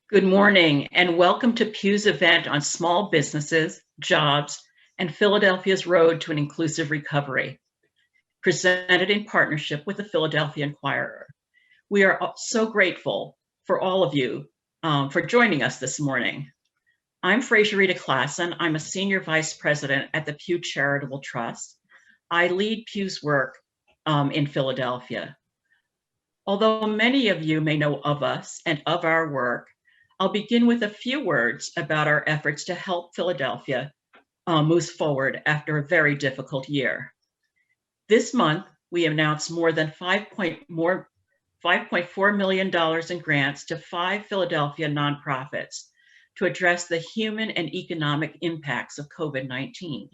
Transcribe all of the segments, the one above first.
Good morning and welcome to Pew's event on small businesses, jobs, and Philadelphia's road to an inclusive recovery, presented in partnership with the Philadelphia Inquirer. We are so grateful for all of you for joining us this morning. I'm Fraserita Klassen. I'm a Senior Vice President at the Pew Charitable Trust. I lead Pew's work in Philadelphia. Although many of you may know of us and of our work, I'll begin with a few words about our efforts to help Philadelphia move forward after a very difficult year. This month, we announced more than $5.4 million in grants to 5 Philadelphia nonprofits to address the human and economic impacts of COVID-19.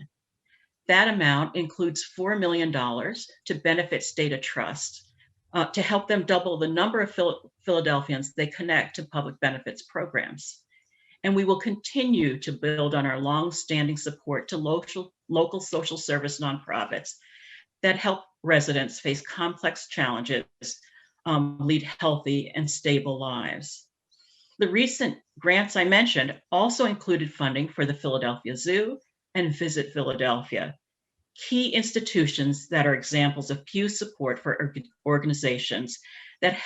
That amount includes $4 million to benefit state trusts to help them double the number of Philadelphians they connect to public benefits programs. And we will continue to build on our long-standing support to local social service nonprofits that help residents face complex challenges, lead healthy and stable lives. The recent grants I mentioned also included funding for the Philadelphia Zoo and Visit Philadelphia, key institutions that are examples of Pew support for organizations that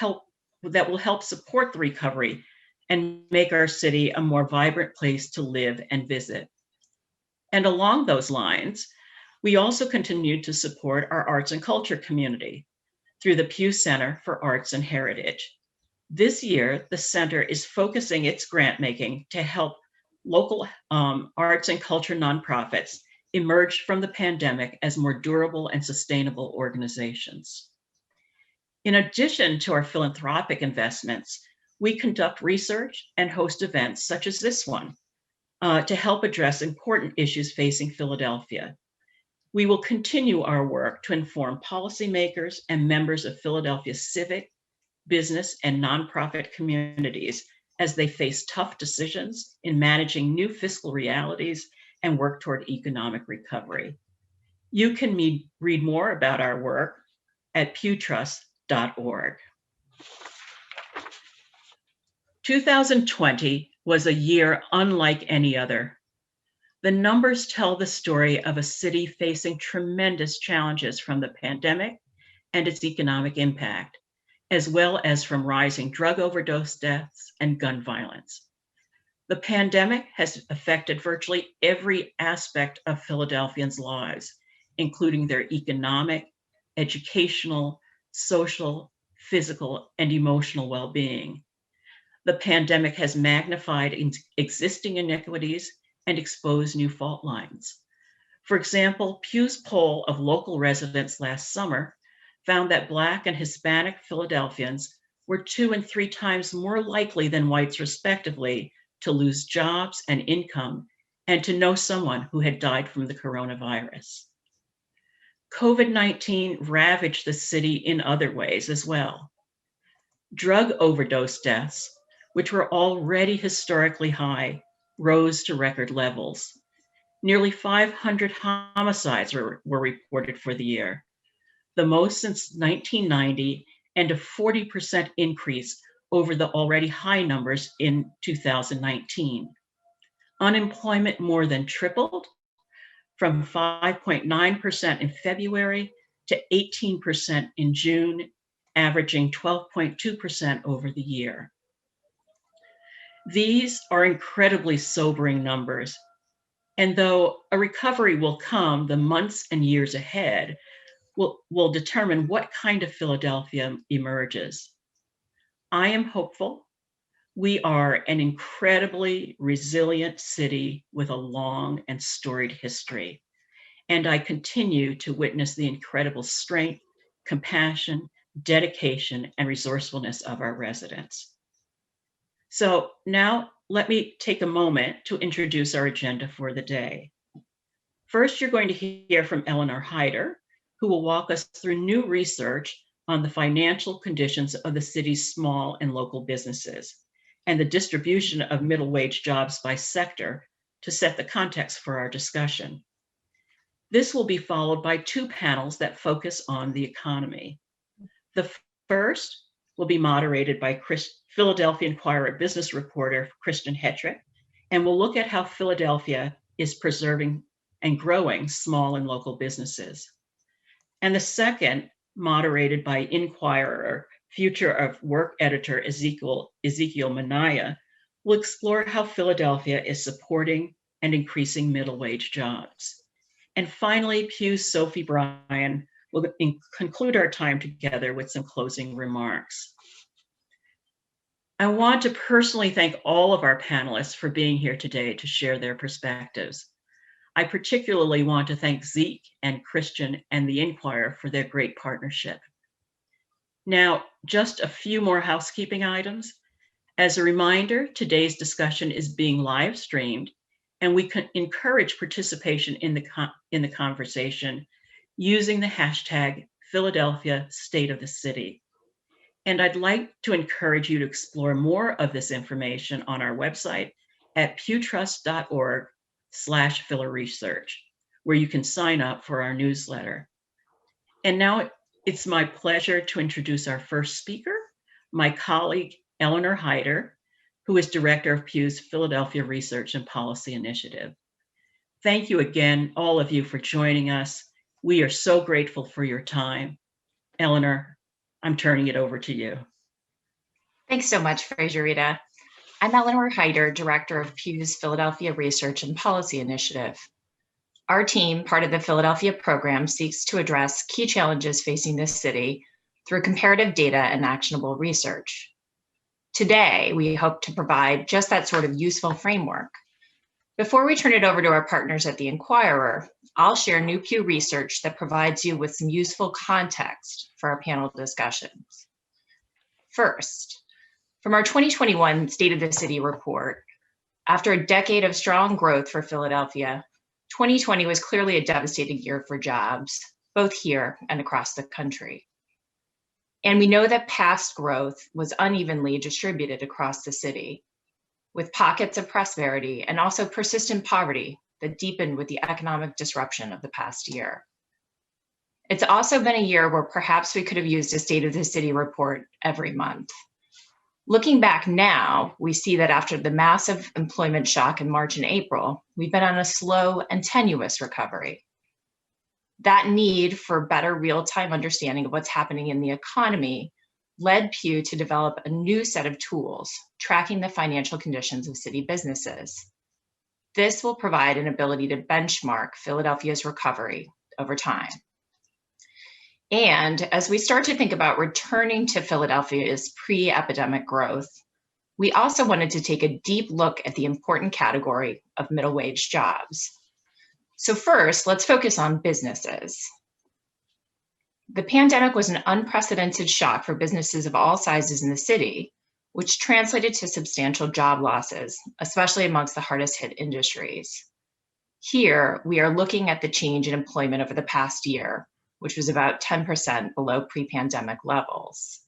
will help support the recovery and make our city a more vibrant place to live and visit. And along those lines, we also continue to support our arts and culture community through the Pew Center for Arts and Heritage. This year, the center is focusing its grant making to help local arts and culture nonprofits emerged from the pandemic as more durable and sustainable organizations. In addition to our philanthropic investments, we conduct research and host events such as this one to help address important issues facing Philadelphia. We will continue our work to inform policymakers and members of Philadelphia's civic, business, and nonprofit communities as they face tough decisions in managing new fiscal realities and work toward economic recovery. You can read more about our work at pewtrust.org. 2020 was a year unlike any other. The numbers tell the story of a city facing tremendous challenges from the pandemic and its economic impact, as well as from rising drug overdose deaths and gun violence. The pandemic has affected virtually every aspect of Philadelphians' lives, including their economic, educational, social, physical, and emotional well-being. The pandemic has magnified existing inequities and exposed new fault lines. For example, Pew's poll of local residents last summer found that Black and Hispanic Philadelphians were 2 and 3 times more likely than whites, respectively, to lose jobs and income, and to know someone who had died from the coronavirus. COVID-19 ravaged the city in other ways as well. Drug overdose deaths, which were already historically high, rose to record levels. Nearly 500 homicides were reported for the year, the most since 1990, and a 40% increase over the already high numbers in 2019. Unemployment more than tripled from 5.9% in February to 18% in June, averaging 12.2% over the year. These are incredibly sobering numbers, and though a recovery will come, the months and years ahead will determine what kind of Philadelphia emerges. I am hopeful. We are an incredibly resilient city with a long and storied history, and I continue to witness the incredible strength, compassion, dedication, and resourcefulness of our residents. So now let me take a moment to introduce our agenda for the day. First, you're going to hear from Eleanor Hyder, who will walk us through new research on the financial conditions of the city's small and local businesses and the distribution of middle wage jobs by sector to set the context for our discussion. This will be followed by 2 panels that focus on the economy. The first will be moderated by Philadelphia Inquirer business reporter Kristen Hetrick, and we'll look at how Philadelphia is preserving and growing small and local businesses. And the second, moderated by Inquirer Future of Work editor Ezekiel Manaya, will explore how Philadelphia is supporting and increasing middle wage jobs. And finally, Pew's Sophie Bryan will conclude our time together with some closing remarks. I want to personally thank all of our panelists for being here today to share their perspectives. I particularly want to thank Zeke and Christian and the Inquirer for their great partnership. Now, just a few more housekeeping items. As a reminder, today's discussion is being live streamed, and we can encourage participation in the conversation using the hashtag Philadelphia State of the City. And I'd like to encourage you to explore more of this information on our website at pewtrust.org/PhilaResearch, where you can sign up for our newsletter. And now it's my pleasure to introduce our first speaker, my colleague, Eleanor Hyder, who is Director of Pew's Philadelphia Research and Policy Initiative. Thank you again, all of you, for joining us. We are so grateful for your time. Eleanor, I'm turning it over to you. Thanks so much, Fraserita. I'm Eleanor Hyder, Director of Pew's Philadelphia Research and Policy Initiative. Our team, part of the Philadelphia program, seeks to address key challenges facing this city through comparative data and actionable research. Today, we hope to provide just that sort of useful framework. Before we turn it over to our partners at the Inquirer, I'll share new Pew research that provides you with some useful context for our panel discussions. First, from our 2021 State of the City report, after a decade of strong growth for Philadelphia, 2020 was clearly a devastating year for jobs, both here and across the country. And we know that past growth was unevenly distributed across the city, with pockets of prosperity and also persistent poverty that deepened with the economic disruption of the past year. It's also been a year where perhaps we could have used a State of the City report every month. Looking back now, we see that after the massive employment shock in March and April, we've been on a slow and tenuous recovery. That need for better real-time understanding of what's happening in the economy led Pew to develop a new set of tools tracking the financial conditions of city businesses. This will provide an ability to benchmark Philadelphia's recovery over time. And as we start to think about returning to Philadelphia's pre-epidemic growth, we also wanted to take a deep look at the important category of middle wage jobs. So first, let's focus on businesses. The pandemic was an unprecedented shock for businesses of all sizes in the city, which translated to substantial job losses, especially amongst the hardest hit industries. Here, we are looking at the change in employment over the past year, which was about 10% below pre-pandemic levels.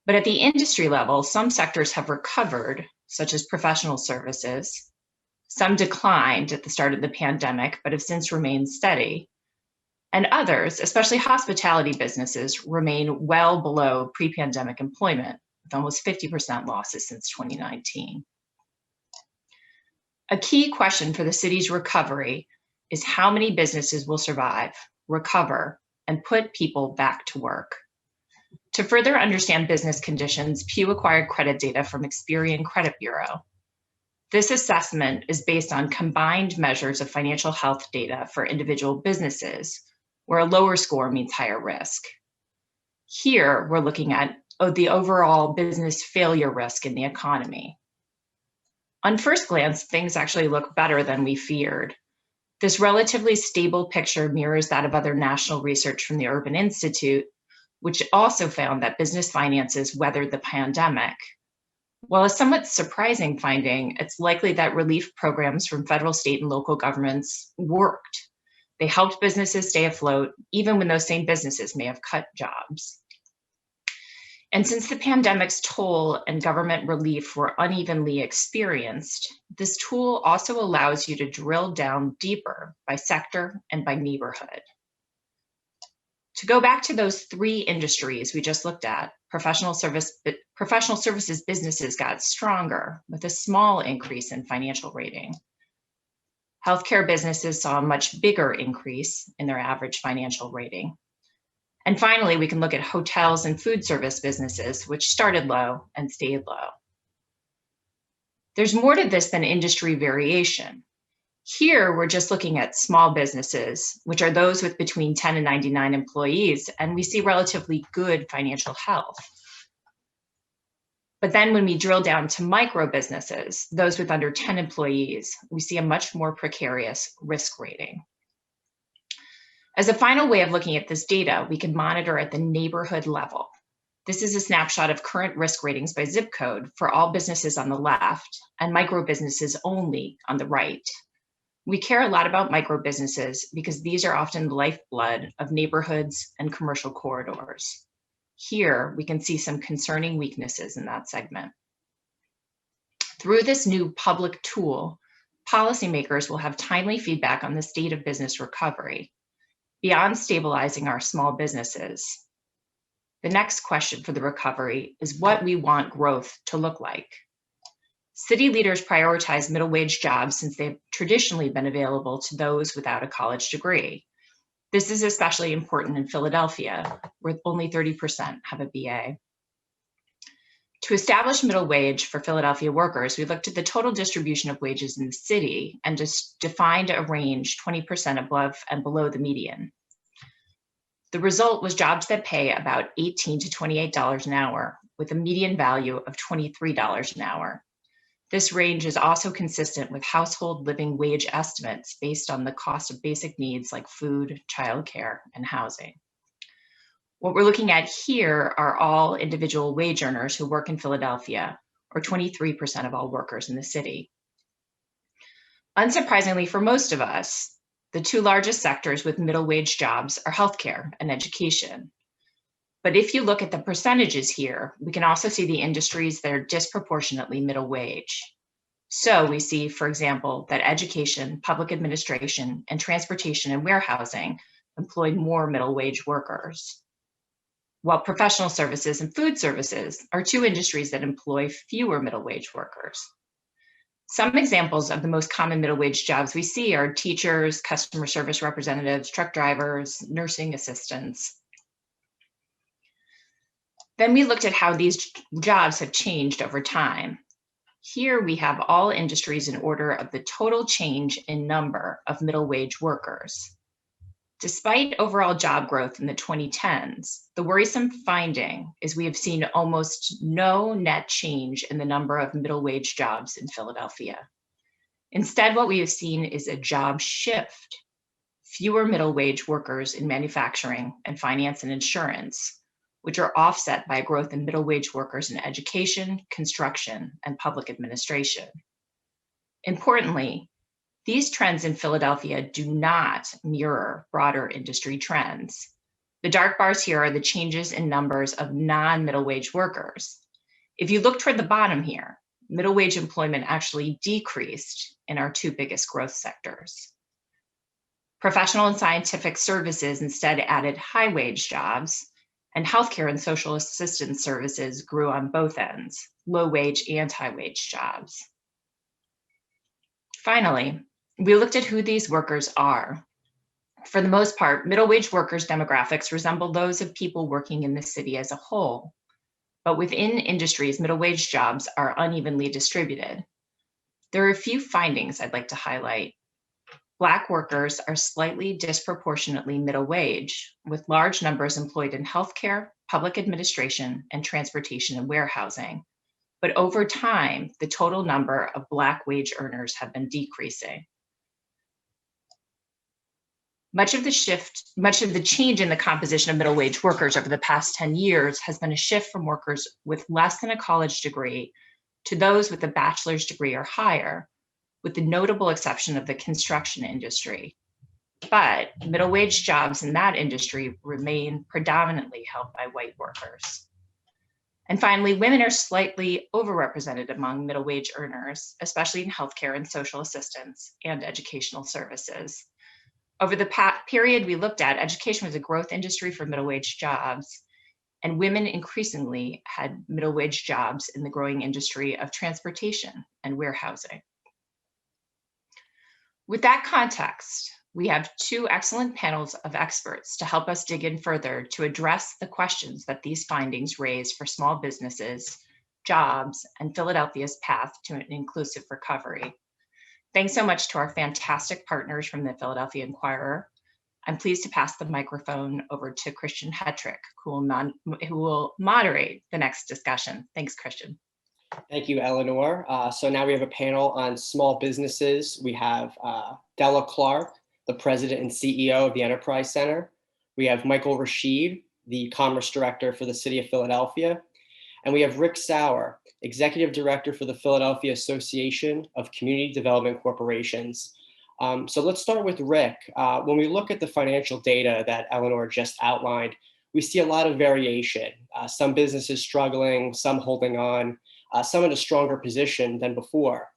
But at the industry level, some sectors have recovered, such as professional services. Some declined at the start of the pandemic, but have since remained steady. And others, especially hospitality businesses, remain well below pre-pandemic employment, with almost 50% losses since 2019. A key question for the city's recovery is how many businesses will survive, recover, and put people back to work. To further understand business conditions, Pew acquired credit data from Experian Credit Bureau. This assessment is based on combined measures of financial health data for individual businesses, where a lower score means higher risk. Here, we're looking at the overall business failure risk in the economy. On first glance, things actually look better than we feared. This relatively stable picture mirrors that of other national research from the Urban Institute, which also found that business finances weathered the pandemic. While a somewhat surprising finding, it's likely that relief programs from federal, state, and local governments worked. They helped businesses stay afloat, even when those same businesses may have cut jobs. And since the pandemic's toll and government relief were unevenly experienced, this tool also allows you to drill down deeper by sector and by neighborhood. To go back to those three industries we just looked at, Professional services businesses got stronger with a small increase in financial rating. Healthcare businesses saw a much bigger increase in their average financial rating. And finally, we can look at hotels and food service businesses, which started low and stayed low. There's more to this than industry variation. Here, we're just looking at small businesses, which are those with between 10 and 99 employees, and we see relatively good financial health. But then when we drill down to micro businesses, those with under 10 employees, we see a much more precarious risk rating. As a final way of looking at this data, we can monitor at the neighborhood level. This is a snapshot of current risk ratings by zip code for all businesses on the left and micro businesses only on the right. We care a lot about micro businesses because these are often the lifeblood of neighborhoods and commercial corridors. Here, we can see some concerning weaknesses in that segment. Through this new public tool, policymakers will have timely feedback on the state of business recovery, beyond stabilizing our small businesses. The next question for the recovery is what we want growth to look like. City leaders prioritize middle wage jobs since they've traditionally been available to those without a college degree. This is especially important in Philadelphia, where only 30% have a BA. To establish middle wage for Philadelphia workers, we looked at the total distribution of wages in the city and just defined a range 20% above and below the median. The result was jobs that pay about $18 to $28 an hour, with a median value of $23 an hour. This range is also consistent with household living wage estimates based on the cost of basic needs like food, childcare, and housing. What we're looking at here are all individual wage earners who work in Philadelphia, or 23% of all workers in the city. Unsurprisingly for most of us, the two largest sectors with middle wage jobs are healthcare and education. But if you look at the percentages here, we can also see the industries that are disproportionately middle wage. So we see, for example, that education, public administration, and transportation and warehousing employ more middle wage workers, while professional services and food services are two industries that employ fewer middle wage workers. Some examples of the most common middle wage jobs we see are teachers, customer service representatives, truck drivers, nursing assistants. Then we looked at how these jobs have changed over time. Here we have all industries in order of the total change in number of middle wage workers. Despite overall job growth in the 2010s, the worrisome finding is we have seen almost no net change in the number of middle wage jobs in Philadelphia. Instead, what we have seen is a job shift. Fewer middle wage workers in manufacturing and finance and insurance, which are offset by growth in middle wage workers in education, construction, and public administration. Importantly, these trends in Philadelphia do not mirror broader industry trends. The dark bars here are the changes in numbers of non-middle wage workers. If you look toward the bottom here, middle wage employment actually decreased in our two biggest growth sectors. Professional and scientific services instead added high wage jobs, and healthcare and social assistance services grew on both ends, low wage and high wage jobs. Finally, we looked at who these workers are. For the most part, middle wage workers' demographics resemble those of people working in the city as a whole. But within industries, middle wage jobs are unevenly distributed. There are a few findings I'd like to highlight. Black workers are slightly disproportionately middle wage, with large numbers employed in healthcare, public administration, and transportation and warehousing. But over time, the total number of Black wage earners have been decreasing. Much of the change in the composition of middle wage workers over the past 10 years has been a shift from workers with less than a college degree to those with a bachelor's degree or higher, with the notable exception of the construction industry. But middle wage jobs in that industry remain predominantly held by white workers. And finally, women are slightly overrepresented among middle wage earners, especially in healthcare and social assistance and educational services. Over the period we looked at, education was a growth industry for middle wage jobs, and women increasingly had middle wage jobs in the growing industry of transportation and warehousing. With that context, we have two excellent panels of experts to help us dig in further to address the questions that these findings raise for small businesses, jobs, and Philadelphia's path to an inclusive recovery. Thanks so much to our fantastic partners from the Philadelphia Inquirer. I'm pleased to pass the microphone over to Christian Hetrick, who will moderate the next discussion. Thanks, Christian. Thank you, Eleanor. So now we have a panel on small businesses. We have Della Clark, the president and CEO of the Enterprise Center. We have Michael Rashid, the Commerce Director for the City of Philadelphia. And we have Rick Sauer, Executive Director for the Philadelphia Association of Community Development Corporations. So let's start with Rick. When we look at the financial data that Eleanor just outlined, we see a lot of variation. Some businesses struggling, some holding on, some in a stronger position than before.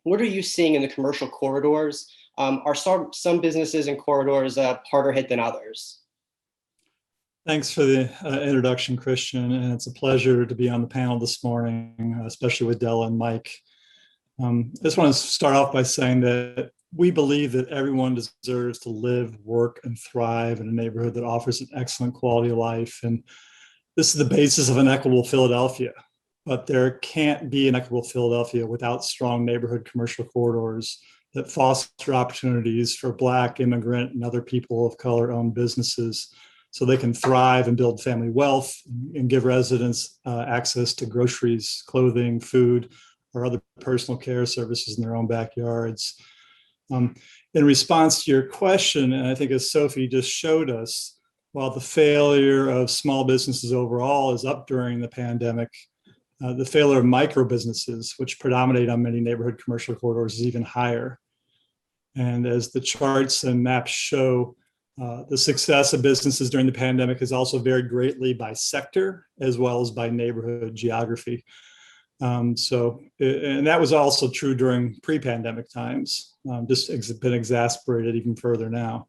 What are you seeing in the commercial corridors? Are some businesses and corridors harder hit than others? Thanks for the introduction, Christian, and it's a pleasure to be on the panel this morning, especially with Della and Mike. I just want to start off by saying that we believe that everyone deserves to live, work, and thrive in a neighborhood that offers an excellent quality of life. And this is the basis of an equitable Philadelphia. But there can't be an equitable Philadelphia without strong neighborhood commercial corridors that foster opportunities for Black, immigrant, and other people of color-owned businesses so they can thrive and build family wealth and give residents access to groceries, clothing, food, or other personal care services in their own backyards. In response to your question, and I think as Sophie just showed us, while the failure of small businesses overall is up during the pandemic, the failure of micro businesses, which predominate on many neighborhood commercial corridors, is even higher. And as the charts and maps show, the success of businesses during the pandemic has also varied greatly by sector as well as by neighborhood geography. And that was also true during pre-pandemic times, just been exacerbated even further now.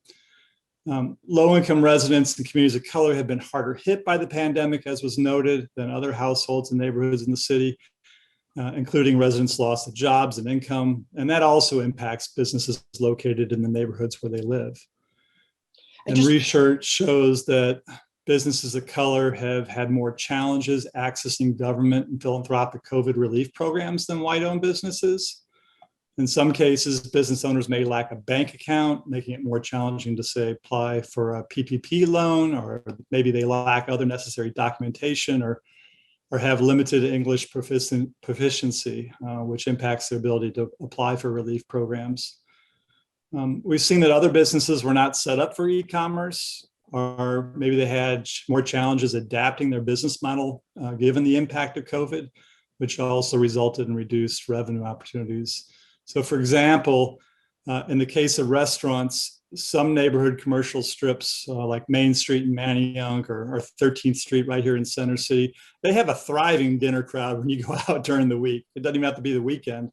Low-income residents and communities of color have been harder hit by the pandemic, as was noted, than other households and neighborhoods in the city, including residents' loss of jobs and income. And that also impacts businesses located in the neighborhoods where they live. And research shows that businesses of color have had more challenges accessing government and philanthropic COVID relief programs than white-owned businesses. In some cases, business owners may lack a bank account, making it more challenging to, say, apply for a PPP loan, or maybe they lack other necessary documentation or have limited English proficiency, which impacts their ability to apply for relief programs. We've seen that other businesses were not set up for e-commerce, or maybe they had more challenges adapting their business model given the impact of COVID, which also resulted in reduced revenue opportunities. So for example, in the case of restaurants, some neighborhood commercial strips like Main Street in Manayunk or 13th Street right here in Center City, they have a thriving dinner crowd when you go out during the week. It doesn't even have to be the weekend.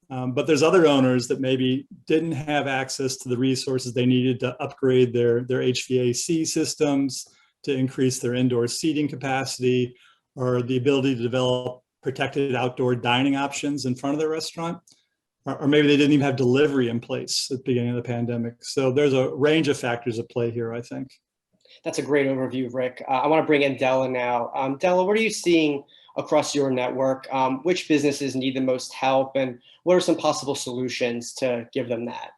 But there's other owners that maybe didn't have access to the resources they needed to upgrade their HVAC systems, to increase their indoor seating capacity, or the ability to develop protected outdoor dining options in front of their restaurant. Or maybe they didn't even have delivery in place at the beginning of the pandemic. So there's a range of factors at play here, I think. That's a great overview, Rick. I want to bring in Della now. Della, what are you seeing across your network? Which businesses need the most help, and what are some possible solutions to give them that?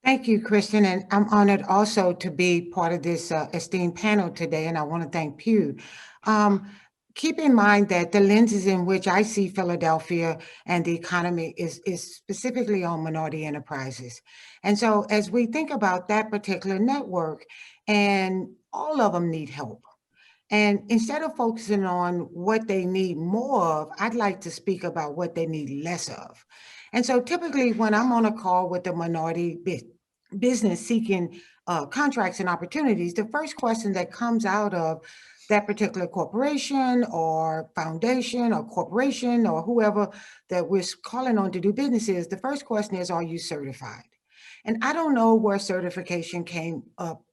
Thank you, Christian, and I'm honored also to be part of this esteemed panel today, and I want to thank Pew. Keep in mind that the lenses in which I see Philadelphia and the economy is specifically on minority enterprises. And so as we think about that particular network, and all of them need help. And instead of focusing on what they need more of, I'd like to speak about what they need less of. And so typically when I'm on a call with a minority business seeking contracts and opportunities, the first question that comes out of that particular corporation or foundation or corporation or whoever that we're calling on to do business is, the first question is, are you certified? And I don't know where certification came up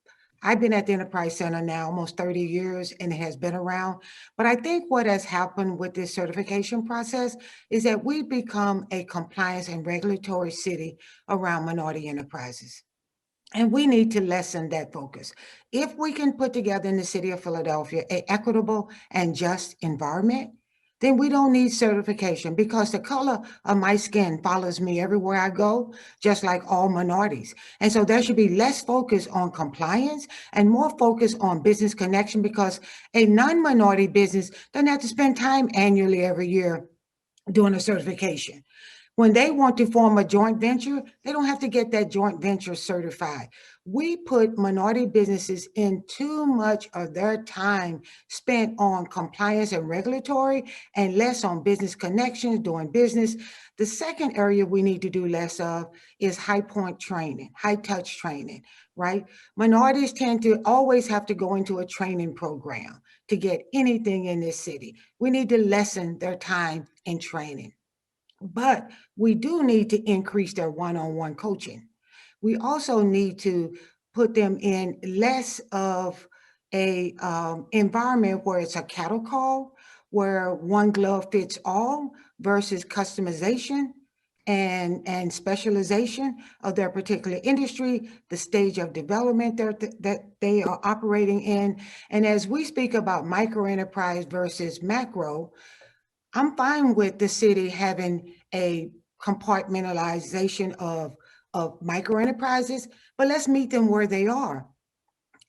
I've been at the Enterprise Center now almost 30 years, and it has been around. But I think what has happened with this certification process is that we've become a compliance and regulatory city around minority enterprises. And we need to lessen that focus. If we can put together in the city of Philadelphia an equitable and just environment, then we don't need certification, because the color of my skin follows me everywhere I go, just like all minorities. And so there should be less focus on compliance and more focus on business connection, because a non-minority business doesn't have to spend time annually every year doing a certification. When they want to form a joint venture, they don't have to get that joint venture certified. We put minority businesses in too much of their time spent on compliance and regulatory, and less on business connections, doing business. The second area we need to do less of is high point training, high touch training, right? Minorities tend to always have to go into a training program to get anything in this city. We need to lessen their time in training. But we do need to increase their one-on-one coaching. We also need to put them in less of a environment where it's a cattle call, where one glove fits all, versus customization and specialization of their particular industry, the stage of development that they are operating in. And as we speak about micro enterprise versus macro, I'm fine with the city having a compartmentalization of micro enterprises, but let's meet them where they are.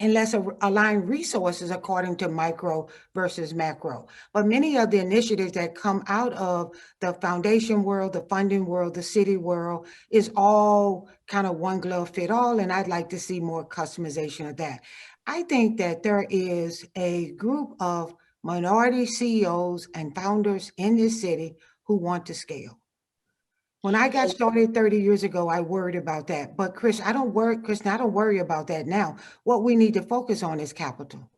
And let's align resources according to micro versus macro. But many of the initiatives that come out of the foundation world, the funding world, the city world is all kind of one glove fit all. And I'd like to see more customization of that. I think that there is a group of minority CEOs and founders in this city who want to scale. When I got started 30 years ago, I worried about that. But Kristen, I don't worry about that now. What we need to focus on is capital.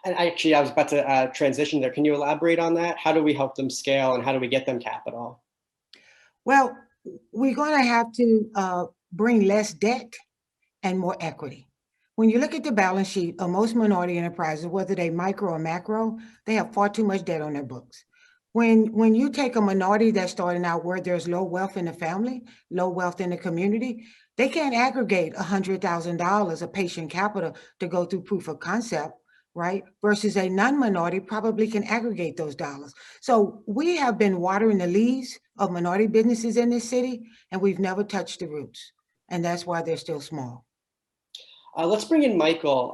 And actually, I was about to transition there. Can you elaborate on that? How do we help them scale, and how do we get them capital? Well, we're going to have to bring less debt and more equity. When you look at the balance sheet of most minority enterprises, whether they micro or macro, they have far too much debt on their books. When you take a minority that's starting out where there's low wealth in the family, low wealth in the community, they can't aggregate $100,000 of patient capital to go through proof of concept, right? Versus a non-minority probably can aggregate those dollars. So we have been watering the leaves of minority businesses in this city, and we've never touched the roots. And that's why they're still small. Let's bring in Michael.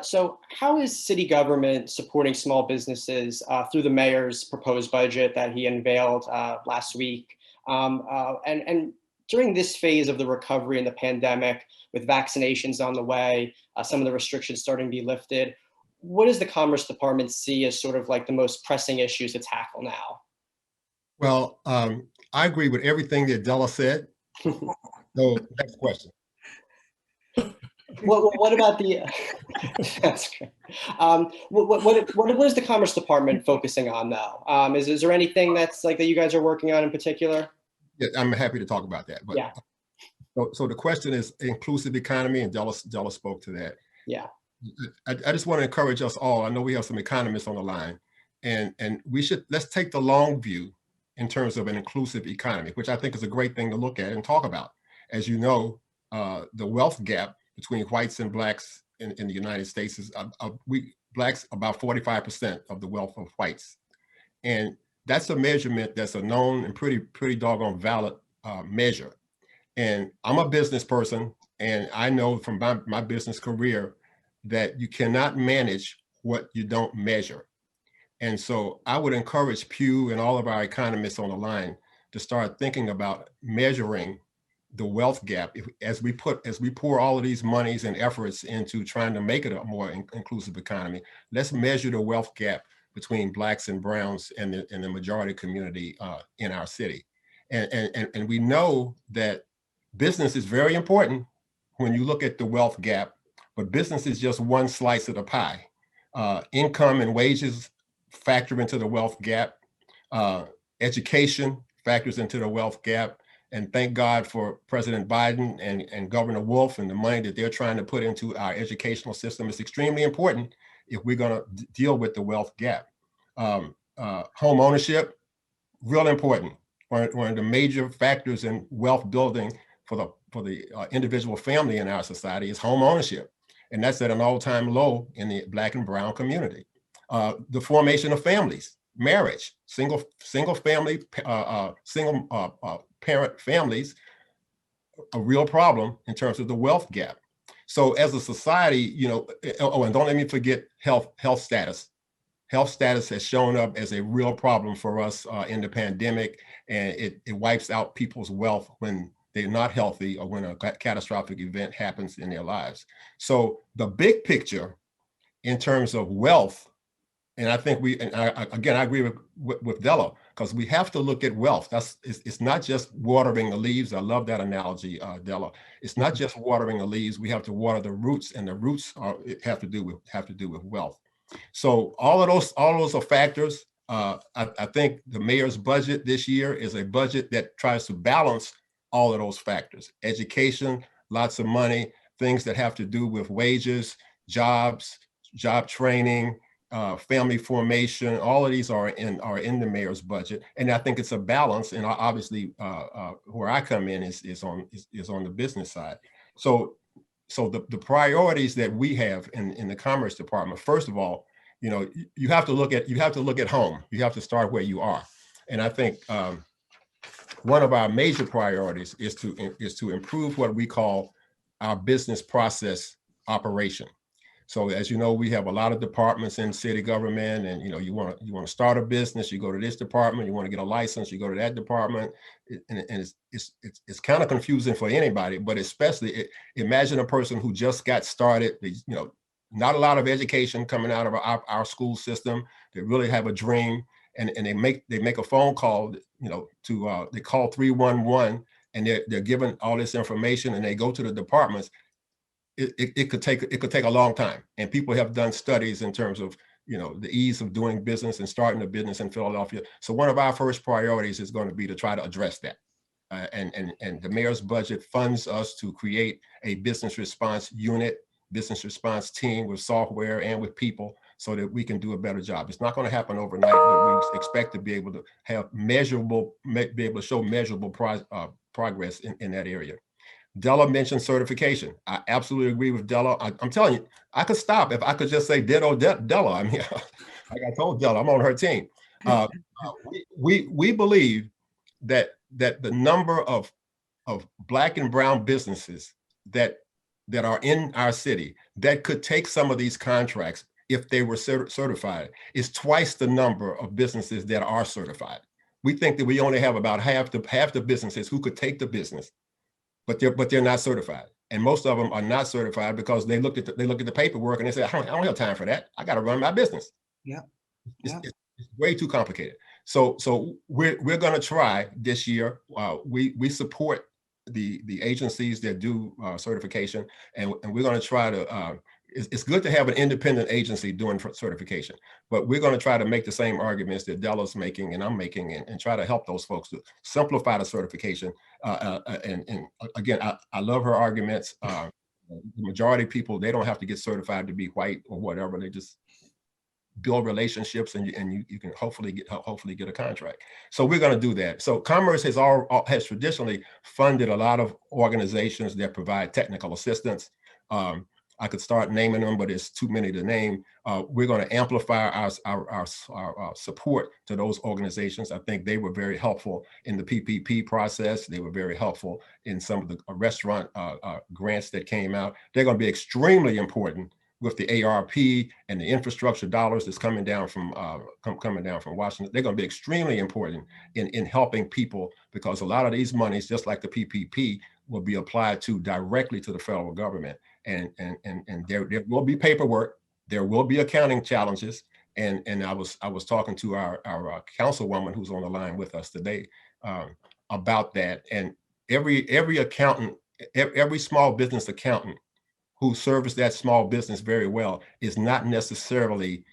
So how is city government supporting small businesses through the mayor's proposed budget that he unveiled last week? And during this phase of the recovery and the pandemic, with vaccinations on the way, some of the restrictions starting to be lifted, what does the Commerce Department see as sort of like the most pressing issues to tackle now? Well, I agree with everything that Della said. So next question. What about the? That's great. What is the Commerce Department focusing on though? Is there anything that's like that you guys are working on in particular? Yeah, I'm happy to talk about that. But yeah. So the question is inclusive economy, and Della spoke to that. Yeah. I just want to encourage us all. I know we have some economists on the line, and let's take the long view in terms of an inclusive economy, which I think is a great thing to look at and talk about. As you know, the wealth gap between whites and blacks in the United States is blacks about 45% of the wealth of whites. And that's a measurement that's a known and pretty doggone valid measure. And I'm a business person, and I know from my business career that you cannot manage what you don't measure. And so I would encourage Pew and all of our economists on the line to start thinking about measuring the wealth gap as we pour all of these monies and efforts into trying to make it a more inclusive economy. Let's measure the wealth gap between blacks and browns and the majority community in our city. And we know that business is very important when you look at the wealth gap, but business is just one slice of the pie. Income and wages factor into the wealth gap. Education factors into the wealth gap. And thank God for President Biden and Governor Wolf and the money that they're trying to put into our educational system. It's extremely important if we're going to deal with the wealth gap. Home ownership, real important. One of the major factors in wealth building for the individual family in our society is home ownership. And that's at an all-time low in the Black and brown community. The formation of families, marriage, single family, single parent families, a real problem in terms of the wealth gap. So as a society, you know, oh, and don't let me forget health status. Health status has shown up as a real problem for us in the pandemic, and it wipes out people's wealth when they're not healthy or when a catastrophic event happens in their lives. So the big picture in terms of wealth, and I think again, I agree with Della, because we have to look at wealth. It's not just watering the leaves. I love that analogy, Della. It's not just watering the leaves. We have to water the roots, and the roots have to do with wealth. So all of those are factors. I think the mayor's budget this year is a budget that tries to balance all of those factors. Education, lots of money, things that have to do with wages, jobs, job training, family formation. All of these are in the mayor's budget, and I think it's a balance. And obviously, where I come in is on the business side. So the priorities that we have in the Commerce Department, first of all, you know, you have to look at home. You have to start where you are, and I think one of our major priorities is to improve what we call our business process operation. So as you know, we have a lot of departments in city government, and you know, you want to start a business, you go to this department. You want to get a license, you go to that department, and it's kind of confusing for anybody, but especially imagine a person who just got started. You know, not a lot of education coming out of our school system. They really have a dream, and they make a phone call. You know, to they call 311, and they're given all this information, and they go to the departments. It could take a long time, and people have done studies in terms of, you know, the ease of doing business and starting a business in Philadelphia. So one of our first priorities is going to be to try to address that, and the mayor's budget funds us to create a business response unit, business response team with software and with people, so that we can do a better job. It's not going to happen overnight, but we expect to be able to be able to show measurable progress in that area. Della mentioned certification. I absolutely agree with Della. I'm telling you, I could stop if I could just say ditto Della. I mean, like I told Della, I'm on her team. We believe that the number of Black and brown businesses that are in our city that could take some of these contracts if they were certified is twice the number of businesses that are certified. We think that we only have about half the businesses who could take the business, but they're not certified, and most of them are not certified because they look at the paperwork and they say, I don't have time for that. I got to run my business. Yeah, it's way too complicated. So we're going to try this year. We support the agencies that do certification, and we're going to try to. It's good to have an independent agency doing certification, but we're going to try to make the same arguments that Della's making and I'm making, and try to help those folks to simplify the certification. And again, I love her arguments. The majority of people, they don't have to get certified to be white or whatever. They just build relationships, and you can hopefully get a contract. So we're going to do that. So Commerce has traditionally funded a lot of organizations that provide technical assistance. I could start naming them, but it's too many to name. We're going to amplify our support to those organizations. I think they were very helpful in the PPP process. They were very helpful in some of the restaurant grants that came out. They're going to be extremely important with the ARP and the infrastructure dollars that's coming down from Washington. They're going to be extremely important in helping people, because a lot of these monies, just like the PPP, will be applied directly to the federal government. And there will be paperwork, there will be accounting challenges. And I was talking to our councilwoman who's on the line with us today about that. And every accountant, every small business accountant who serves that small business very well is not necessarily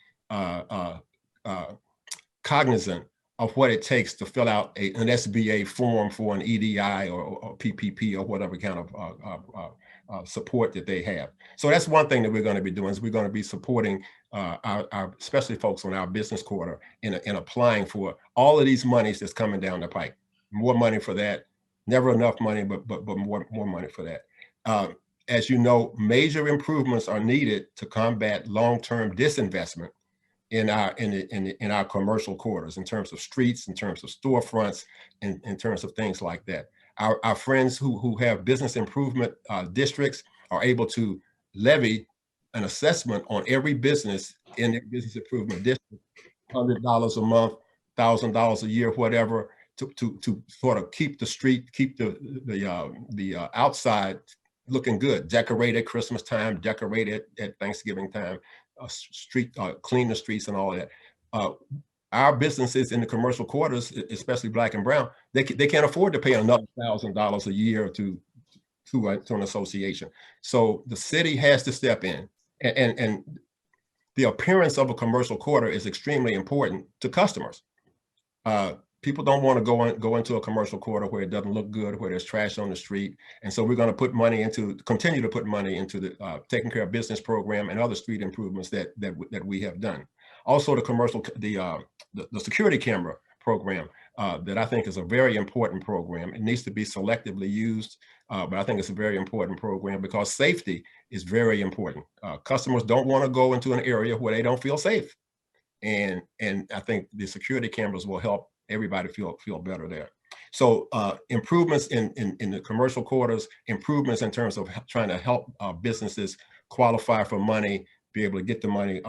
cognizant of what it takes to fill out an SBA form for an EDI or PPP or whatever kind of support that they have. So that's one thing that we're going to be doing, is we're going to be supporting our especially folks on our business quarter in applying for all of these monies that's coming down the pike. More money for that, never enough money, but more money for that. As you know, major improvements are needed to combat long-term disinvestment in our commercial quarters, in terms of streets, in terms of storefronts, in terms of things like that. Our friends who have business improvement districts are able to levy an assessment on every business in their business improvement district, $100 a month, $1,000 a year, whatever, to sort of keep the street, keep the outside looking good, decorated Christmas time, decorated at Thanksgiving time, clean the streets and all of that. Our businesses in the commercial quarters, especially Black and brown, they can't afford to pay another $1,000 a year to an association. So the city has to step in, and the appearance of a commercial quarter is extremely important to customers. People don't want to go into a commercial quarter where it doesn't look good, where there's trash on the street. And so we're going to continue to put money into the taking care of business program and other street improvements that we have done. Also, the security camera program that I think is a very important program. It needs to be selectively used, but I think it's a very important program because safety is very important. Customers don't want to go into an area where they don't feel safe. And I think the security cameras will help everybody feel better there. So improvements in the commercial quarters, improvements in terms of trying to help businesses qualify for money, be able to get the money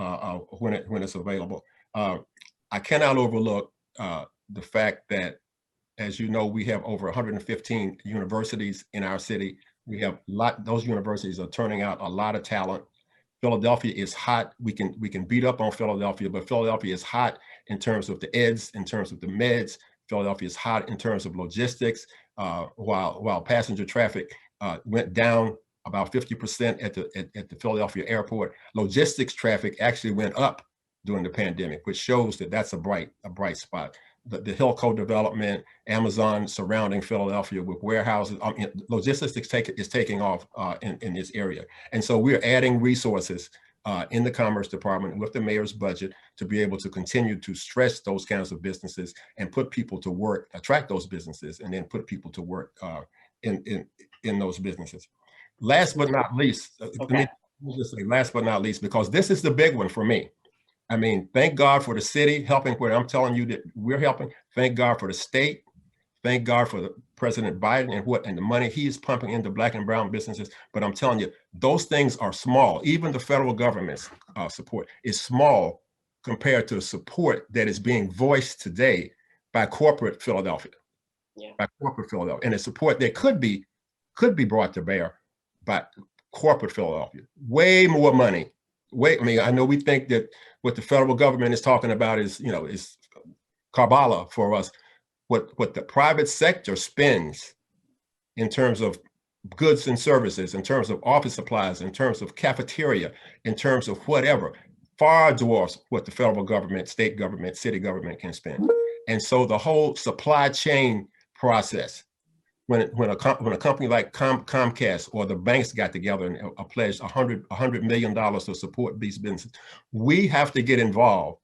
when it's available. I cannot overlook the fact that, as you know, we have over 115 universities in our city. We have those universities are turning out a lot of talent. Philadelphia is hot. We can beat up on Philadelphia, but Philadelphia is hot in terms of the eds, in terms of the meds. Philadelphia is hot in terms of logistics. While passenger traffic went down about 50% at the Philadelphia airport, logistics traffic actually went up during the pandemic, which shows that that's a bright spot. The Hillco development, Amazon surrounding Philadelphia with warehouses, logistics is taking off in this area. And so we're adding resources in the Commerce Department with the mayor's budget to be able to continue to stress those kinds of businesses and put people to work, attract those businesses, and then put people to work in those businesses. Last but not least, Okay. let me just say last but not least, because this is the big one for me. I mean, thank God for the city helping where I'm telling you that we're helping. Thank God for the state. Thank God for President Biden and the money he is pumping into Black and brown businesses. But I'm telling you, those things are small. Even the federal government's support is small compared to the support that is being voiced today by corporate Philadelphia. Yeah. By corporate Philadelphia, and the support that could be brought to bear by corporate Philadelphia. Way more money. I mean, I know we think that what the federal government is talking about is Kabbalah for us. What the private sector spends in terms of goods and services, in terms of office supplies, in terms of cafeteria, in terms of whatever, far dwarfs what the federal government, state government, city government can spend. And so the whole supply chain process, when a company like Comcast or the banks got together and pledged $100 million to support these businesses, we have to get involved.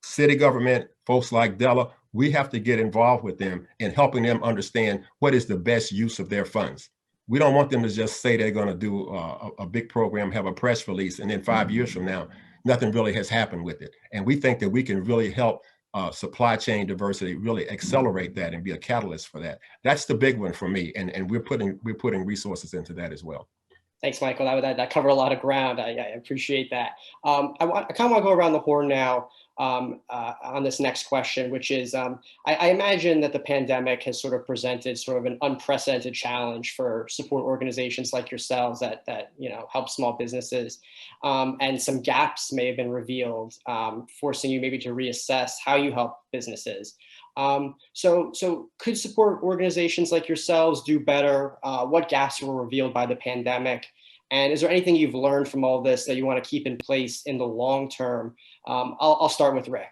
City government, folks like Della, we have to get involved with them in helping them understand what is the best use of their funds. We don't want them to just say they're going to do a big program, have a press release, and then 5 years from now, nothing really has happened with it. And we think that we can really help supply chain diversity, really accelerate that and be a catalyst for that. That's the big one for me, and we're putting resources into that as well. Thanks, Michael. That covered a lot of ground. I appreciate that. I kind of want to go around the horn now on this next question, which is I imagine that the pandemic has sort of presented sort of an unprecedented challenge for support organizations like yourselves that help small businesses, and some gaps may have been revealed, forcing you maybe to reassess how you help businesses. So could support organizations like yourselves do better? What gaps were revealed by the pandemic? And is there anything you've learned from all this that you want to keep in place in the long term? I'll start with Rick.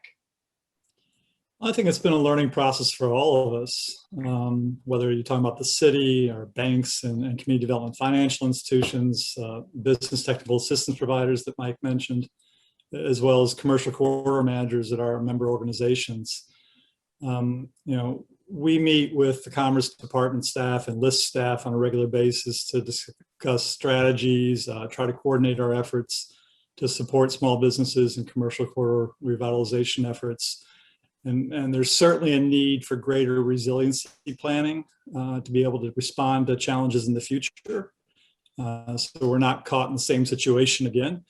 I think it's been a learning process for all of us, whether you're talking about the city or banks and community development financial institutions, business technical assistance providers that Mike mentioned, as well as commercial corridor managers at our member organizations. We meet with the Commerce Department staff and list staff on a regular basis to discuss strategies, try to coordinate our efforts to support small businesses and commercial corridor revitalization efforts. And there's certainly a need for greater resiliency planning to be able to respond to challenges in the future. So we're not caught in the same situation again.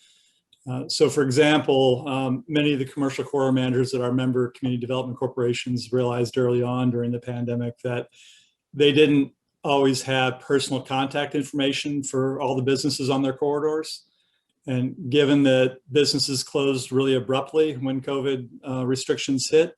So for example, many of the commercial corridor managers at our member community development corporations realized early on during the pandemic that they didn't always have personal contact information for all the businesses on their corridors. And given that businesses closed really abruptly when COVID restrictions hit,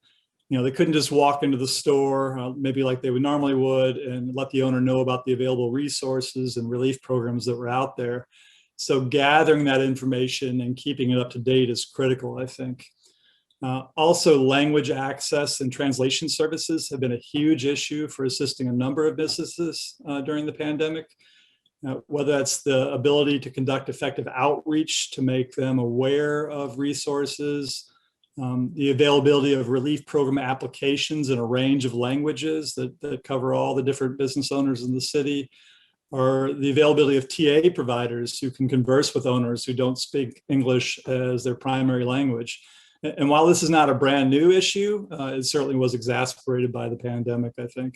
they couldn't just walk into the store, maybe like they would normally would, and let the owner know about the available resources and relief programs that were out there. So gathering that information and keeping it up to date is critical, I think. Also, language access and translation services have been a huge issue for assisting a number of businesses during the pandemic. Whether that's the ability to conduct effective outreach to make them aware of resources, the availability of relief program applications in a range of languages that cover all the different business owners in the city, or the availability of TA providers who can converse with owners who don't speak English as their primary language. And while this is not a brand new issue, it certainly was exacerbated by the pandemic, I think.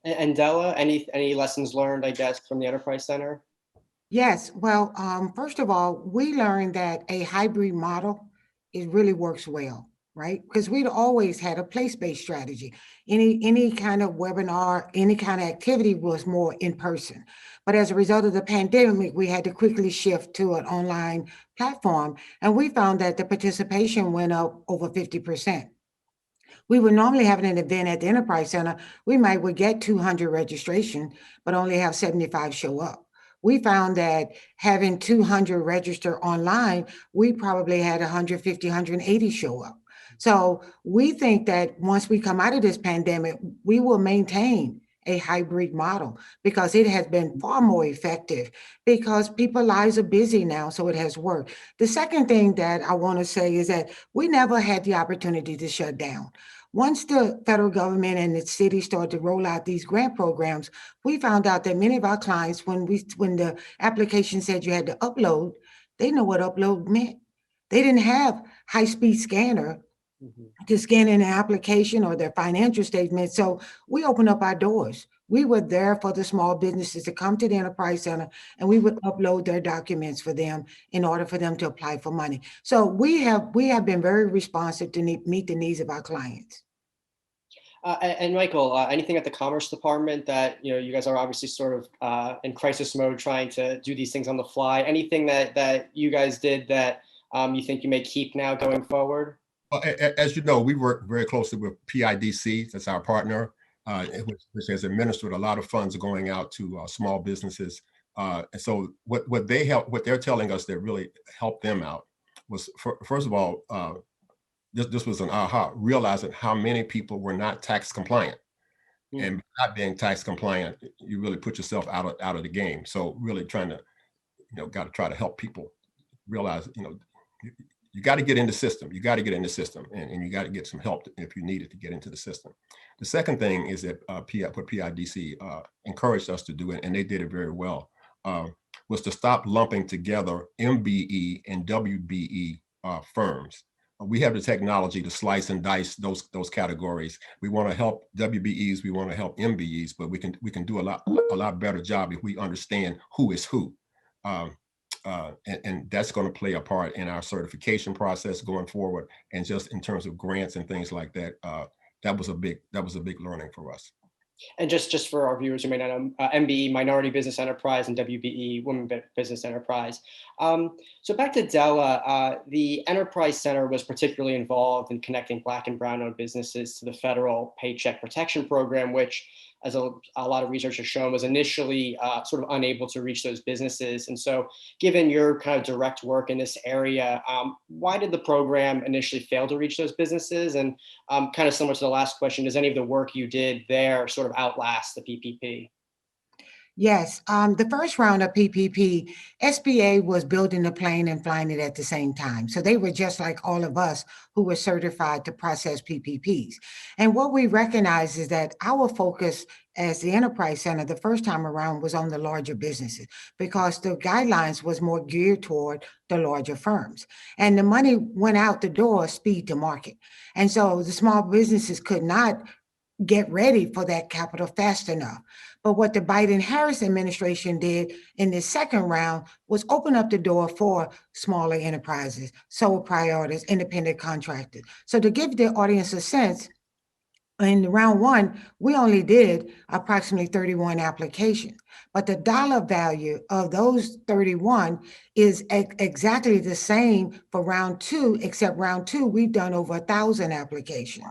And Della, any lessons learned, I guess, from the Enterprise Center? Yes, well, first of all, we learned that a hybrid model, it really works well, right? Because we'd always had a place-based strategy. Any kind of webinar, any kind of activity was more in person. But as a result of the pandemic, we had to quickly shift to an online platform. And we found that the participation went up over 50%. We would normally have an event at the Enterprise Center. We would get 200 registration, but only have 75 show up. We found that having 200 register online, we probably had 150, 180 show up. So we think that once we come out of this pandemic, we will maintain a hybrid model because it has been far more effective because people's lives are busy now, so it has worked. The second thing that I want to say is that we never had the opportunity to shut down. Once the federal government and the city started to roll out these grant programs, we found out that many of our clients, when the application said you had to upload, they know what upload meant. They didn't have high-speed scanner to scan in an application or their financial statement. So we opened up our doors. We were there for the small businesses to come to the Enterprise Center, and we would upload their documents for them in order for them to apply for money. So we have been very responsive to meet the needs of our clients. And Michael, anything at the Commerce Department that you guys are obviously sort of in crisis mode, trying to do these things on the fly? Anything that you guys did that you think you may keep now going forward? As you know, we work very closely with PIDC, that's our partner, which has administered a lot of funds going out to small businesses. And so what they're telling us that really helped them out was, first of all, this was an aha, realizing how many people were not tax compliant. And not being tax compliant, you really put yourself out of the game. So really trying to, got to try to help people realize, you got to get in the system. You got to get in the system, and you got to get some help if you need it to get into the system. The second thing is that what PIDC encouraged us to do, and they did it very well, was to stop lumping together MBE and WBE firms. We have the technology to slice and dice those categories. We want to help WBEs, we want to help MBEs, but we can do a lot better job if we understand who is who. And that's going to play a part in our certification process going forward, and just in terms of grants and things like that. That was a big learning for us. And just for our viewers who may not know, MBE, Minority Business Enterprise, and WBE, Women Business Enterprise. So back to Della, the Enterprise Center was particularly involved in connecting Black and Brown-owned businesses to the federal Paycheck Protection Program, which, as a lot of research has shown, was initially sort of unable to reach those businesses. And so given your kind of direct work in this area, why did the program initially fail to reach those businesses? And kind of similar to the last question, does any of the work you did there sort of outlast the PPP? Yes, the first round of PPP, SBA was building the plane and flying it at the same time. So they were just like all of us who were certified to process PPPs. And what we recognize is that our focus as the Enterprise Center the first time around was on the larger businesses because the guidelines was more geared toward the larger firms. And the money went out the door, speed to market. And so the small businesses could not get ready for that capital fast enough. But what the Biden-Harris administration did in this second round was open up the door for smaller enterprises, sole proprietors, independent contractors. So to give the audience a sense, in round one, we only did approximately 31 applications, but the dollar value of those 31 is exactly the same for round two, except round two, we've done over 1,000 applications.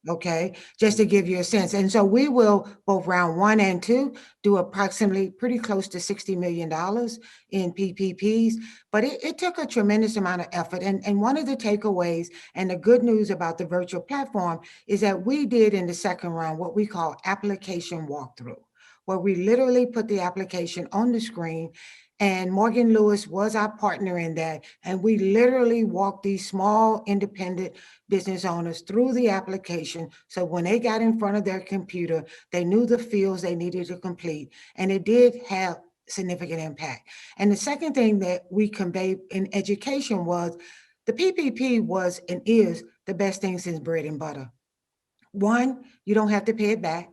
Okay, just to give you a sense. And so we will, both round one and two, do approximately pretty close to $60 million in PPPs, but it took a tremendous amount of effort. And one of the takeaways and the good news about the virtual platform is that we did in the second round what we call application walkthrough, where we literally put the application on the screen. And Morgan Lewis was our partner in that. And we literally walked these small independent business owners through the application. So when they got in front of their computer, they knew the fields they needed to complete. And it did have significant impact. And the second thing that we conveyed in education was the PPP was and is the best thing since bread and butter. One, you don't have to pay it back.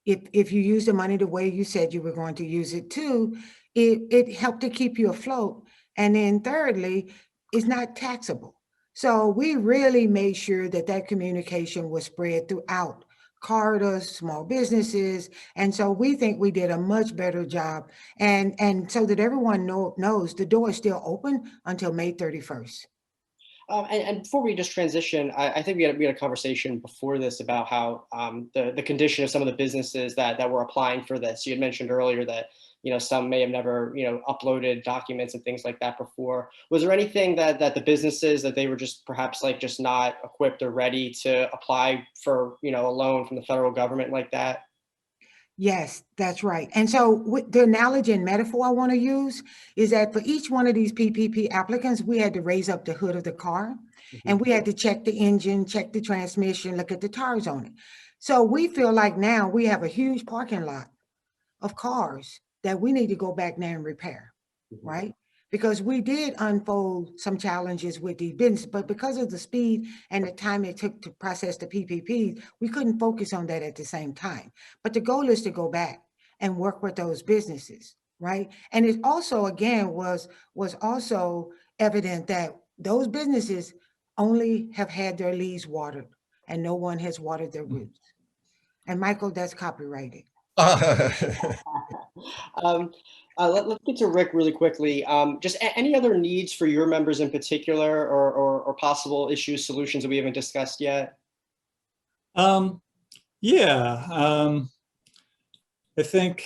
If you use the money the way you said you were going to use it. Two, it helped to keep you afloat. And then thirdly, it's not taxable. So we really made sure that that communication was spread throughout corridors, small businesses. And so we think we did a much better job. And so that everyone knows the door is still open until May 31st. And before we just transition, I think we had a conversation before this about how the condition of some of the businesses that were applying for this. You had mentioned earlier that some may have never uploaded documents and things like that before. Was there anything that the businesses that they were just perhaps just not equipped or ready to apply for a loan from the federal government like that? Yes, that's right. And so the analogy and metaphor I want to use is that for each one of these PPP applicants, we had to raise up the hood of the car and we had to check the engine, check the transmission, look at the tires on it. So we feel like now we have a huge parking lot of cars that we need to go back now and repair, right? Because we did unfold some challenges with these businesses, but because of the speed and the time it took to process the PPPs, we couldn't focus on that at the same time. But the goal is to go back and work with those businesses, right? And it also, again, was also evident that those businesses only have had their leaves watered and no one has watered their roots. And Michael, that's copyrighted. Let's get to Rick really quickly. Just any other needs for your members in particular, or possible issues, solutions that we haven't discussed yet? I think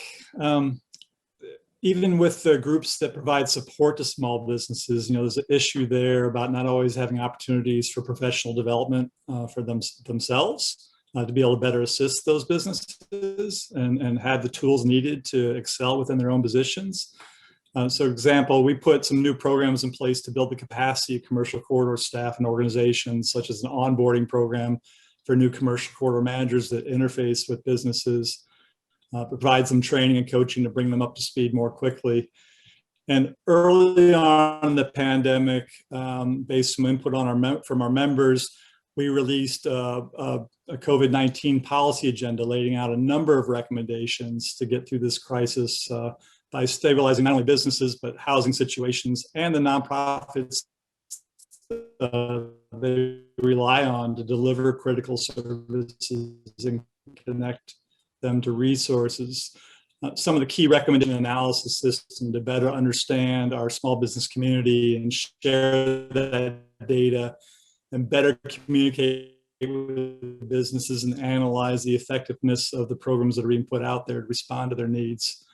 even with the groups that provide support to small businesses, there's an issue there about not always having opportunities for professional development for themselves. To be able to better assist those businesses and have the tools needed to excel within their own positions. So, example, we put some new programs in place to build the capacity of commercial corridor staff and organizations, such as an onboarding program for new commercial corridor managers that interface with businesses, provides them training and coaching to bring them up to speed more quickly. And early on in the pandemic, based on input from our members, we released a COVID-19 policy agenda laying out a number of recommendations to get through this crisis by stabilizing not only businesses, but housing situations and the nonprofits they rely on to deliver critical services and connect them to resources. Some of the key recommendation analysis system to better understand our small business community and share that data and better communicate with businesses and analyze the effectiveness of the programs that are being put out there to respond to their needs.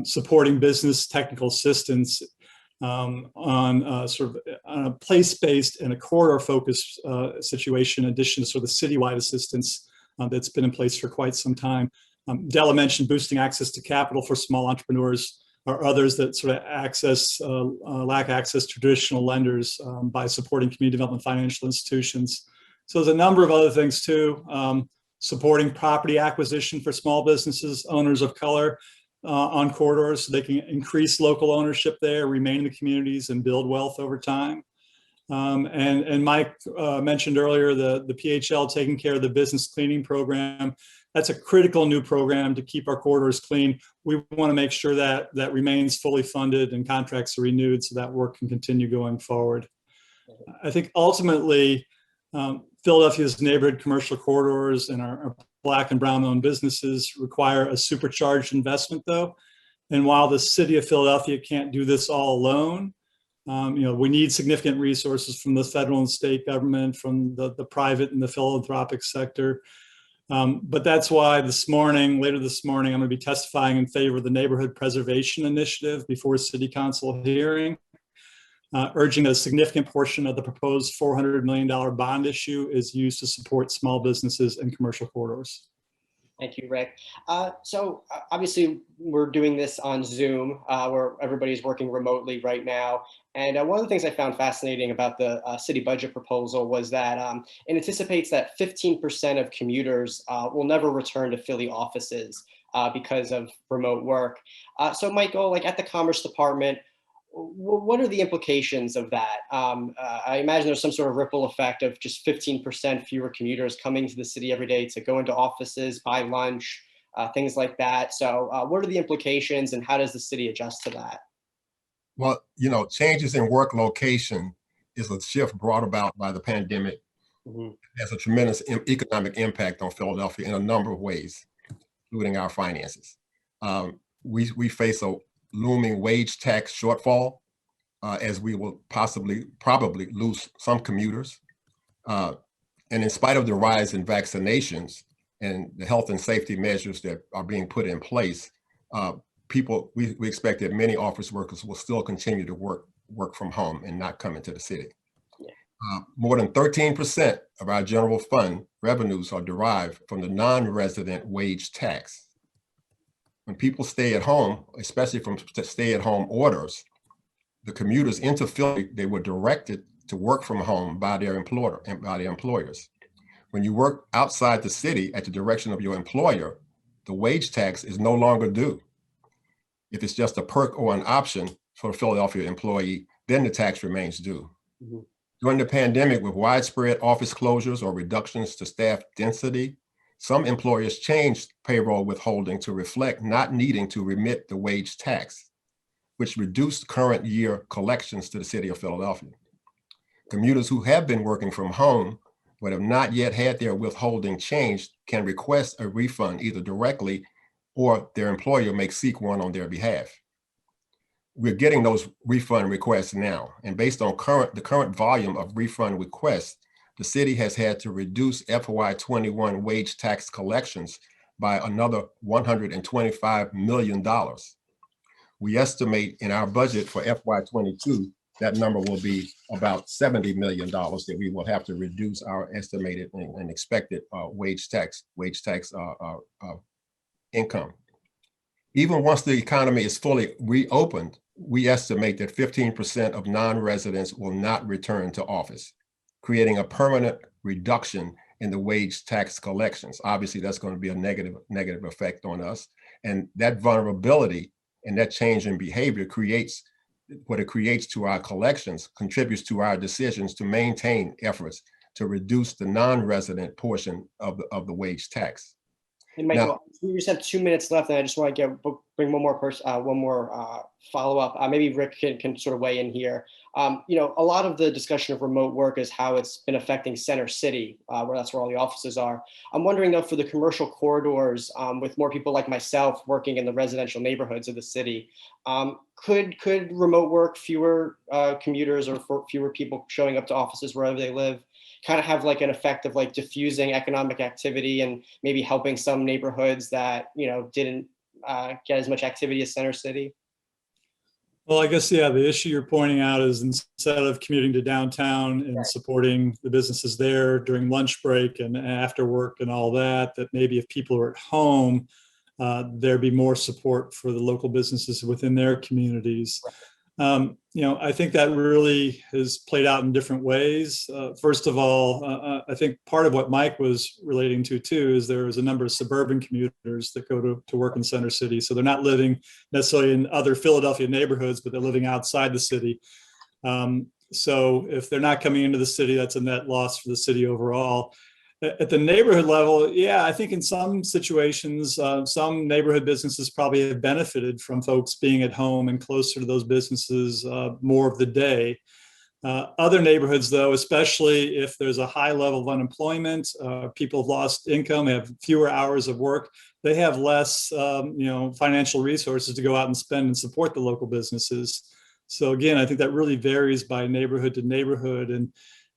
Supporting business technical assistance on sort of on a place-based and a corridor-focused situation, in addition to sort of the citywide assistance that's been in place for quite some time. Della mentioned boosting access to capital for small entrepreneurs or others that sort of lack access to traditional lenders by supporting community development financial institutions. So there's a number of other things too. Supporting property acquisition for small businesses, owners of color on corridors, so they can increase local ownership there, remain in the communities, and build wealth over time. And Mike mentioned earlier the PHL taking care of the business cleaning program. That's a critical new program to keep our corridors clean. We want to make sure that that remains fully funded and contracts are renewed so that work can continue going forward. I think ultimately, Philadelphia's neighborhood commercial corridors and our Black and brown owned businesses require a supercharged investment though. And while the city of Philadelphia can't do this all alone, we need significant resources from the federal and state government, from the private and the philanthropic sector. But that's why later this morning, I'm going to be testifying in favor of the Neighborhood Preservation Initiative before a city council hearing, urging that a significant portion of the proposed $400 million bond issue is used to support small businesses and commercial corridors. Thank you, Rick. So obviously we're doing this on Zoom, where everybody's working remotely right now. And one of the things I found fascinating about the city budget proposal was that it anticipates that 15% of commuters will never return to Philly offices because of remote work. So Michael, like at the Commerce Department, what are the implications of that? I imagine there's some sort of ripple effect of just 15% fewer commuters coming to the city every day to go into offices, buy lunch, things like that. So what are the implications and how does the city adjust to that? Well, changes in work location is a shift brought about by the pandemic. Mm-hmm. It has a tremendous economic impact on Philadelphia in a number of ways, including our finances. We face a looming wage tax shortfall, as we will probably lose some commuters. And in spite of the rise in vaccinations and the health and safety measures that are being put in place, we expect that many office workers will still continue to work from home and not come into the city. More than 13% of our general fund revenues are derived from the non-resident wage tax. When people stay at home, especially from stay-at-home orders, the commuters into Philly, they were directed to work from home by their employer and by their employers. When you work outside the city at the direction of your employer, the wage tax is no longer due. If it's just a perk or an option for a Philadelphia employee, then the tax remains due. Mm-hmm. During the pandemic, with widespread office closures or reductions to staff density, some employers changed payroll withholding to reflect not needing to remit the wage tax, which reduced current year collections to the city of Philadelphia. Commuters who have been working from home but have not yet had their withholding changed can request a refund either directly or their employer may seek one on their behalf. We're getting those refund requests now, and based on the current volume of refund requests, the city has had to reduce FY21 wage tax collections by another $125 million. We estimate in our budget for FY22, that number will be about $70 million that we will have to reduce our estimated and expected wage tax income. Even once the economy is fully reopened, we estimate that 15% of non-residents will not return to office, creating a permanent reduction in the wage tax collections. Obviously, that's going to be a negative effect on us. And that vulnerability and that change in behavior creates what it creates to our collections, contributes to our decisions to maintain efforts to reduce the non-resident portion of the wage tax. Hey, Michael, we just have 2 minutes left, and I just want to bring one more follow-up. Maybe Rick can sort of weigh in here. You know, a lot of the discussion of remote work is how it's been affecting Center City, where that's where all the offices are. I'm wondering though, for the commercial corridors, with more people like myself working in the residential neighborhoods of the city, could remote work, fewer commuters or fewer people showing up to offices wherever they live, kind of have like an effect of like diffusing economic activity and maybe helping some neighborhoods that, you know, didn't get as much activity as Center City? Well, I guess, yeah, the issue you're pointing out is instead of commuting to downtown and supporting the businesses there during lunch break and after work and all that, that maybe if people are at home, there'd be more support for the local businesses within their communities. You know, I think that really has played out in different ways. First of all, I think part of what Mike was relating to too is there is a number of suburban commuters that go to work in Center City. So they're not living necessarily in other Philadelphia neighborhoods, but they're living outside the city. So if they're not coming into the city, that's a net loss for the city overall. At the neighborhood level, yeah, I think in some situations, some neighborhood businesses probably have benefited from folks being at home and closer to those businesses more of the day. Other neighborhoods, though, especially if there's a high level of unemployment, people have lost income, have fewer hours of work, they have less, you know, financial resources to go out and spend and support the local businesses. So again, I think that really varies by neighborhood to neighborhood,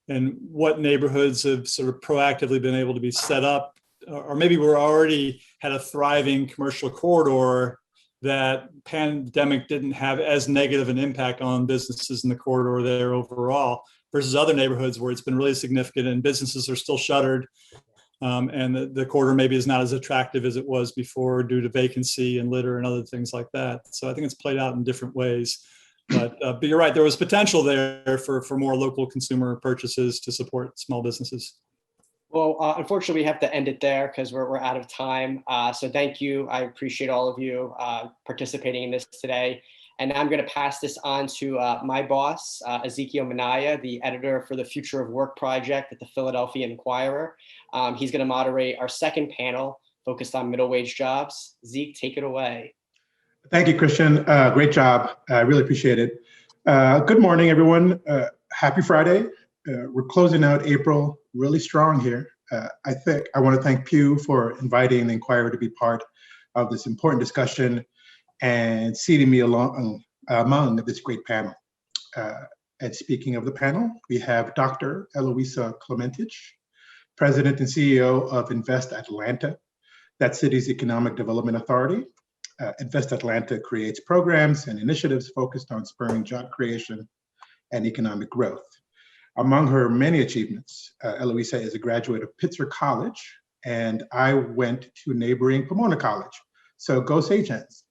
and what neighborhoods have sort of proactively been able to be set up, or maybe we're already had a thriving commercial corridor that pandemic didn't have as negative an impact on businesses in the corridor there overall, versus other neighborhoods where it's been really significant and businesses are still shuttered. And the corridor maybe is not as attractive as it was before due to vacancy and litter and other things like that. So I think it's played out in different ways. But you're right, there was potential there for more local consumer purchases to support small businesses. Well, unfortunately, we have to end it there because we're out of time. So thank you. I appreciate all of you participating in this today. And I'm going to pass this on to my boss, Ezekiel Minaya, the editor for the Future of Work project at the Philadelphia Inquirer. He's going to moderate our second panel focused on middle wage jobs. Zeke, take it away. Thank you, Christian. Great job. I really appreciate it. Good morning, everyone. Happy Friday. We're closing out April really strong here. I want to thank Pew for inviting the Inquirer to be part of this important discussion and seating me among this great panel. And speaking of the panel, we have Dr. Eloisa Clementich, President and CEO of Invest Atlanta, that city's economic development authority. Invest Atlanta creates programs and initiatives focused on spurring job creation and economic growth. Among her many achievements, Eloisa is a graduate of Pitzer College, and I went to neighboring Pomona College. So go Sagehens.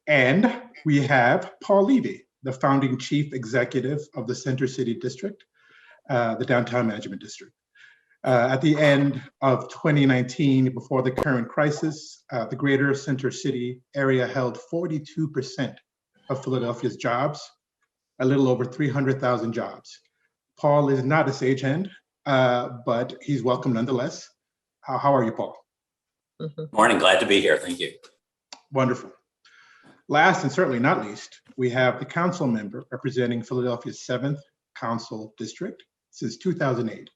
And we have Paul Levy, the founding chief executive of the Center City District, the Downtown Management District. At the end of 2019, before the current crisis, the greater Center City area held 42% of Philadelphia's jobs, a little over 300,000 jobs. Paul is not a sagehand, but he's welcome nonetheless. How are you, Paul? Morning, glad to be here. Thank you. Wonderful. Last and certainly not least, we have the council member representing Philadelphia's 7th Council District since 2008.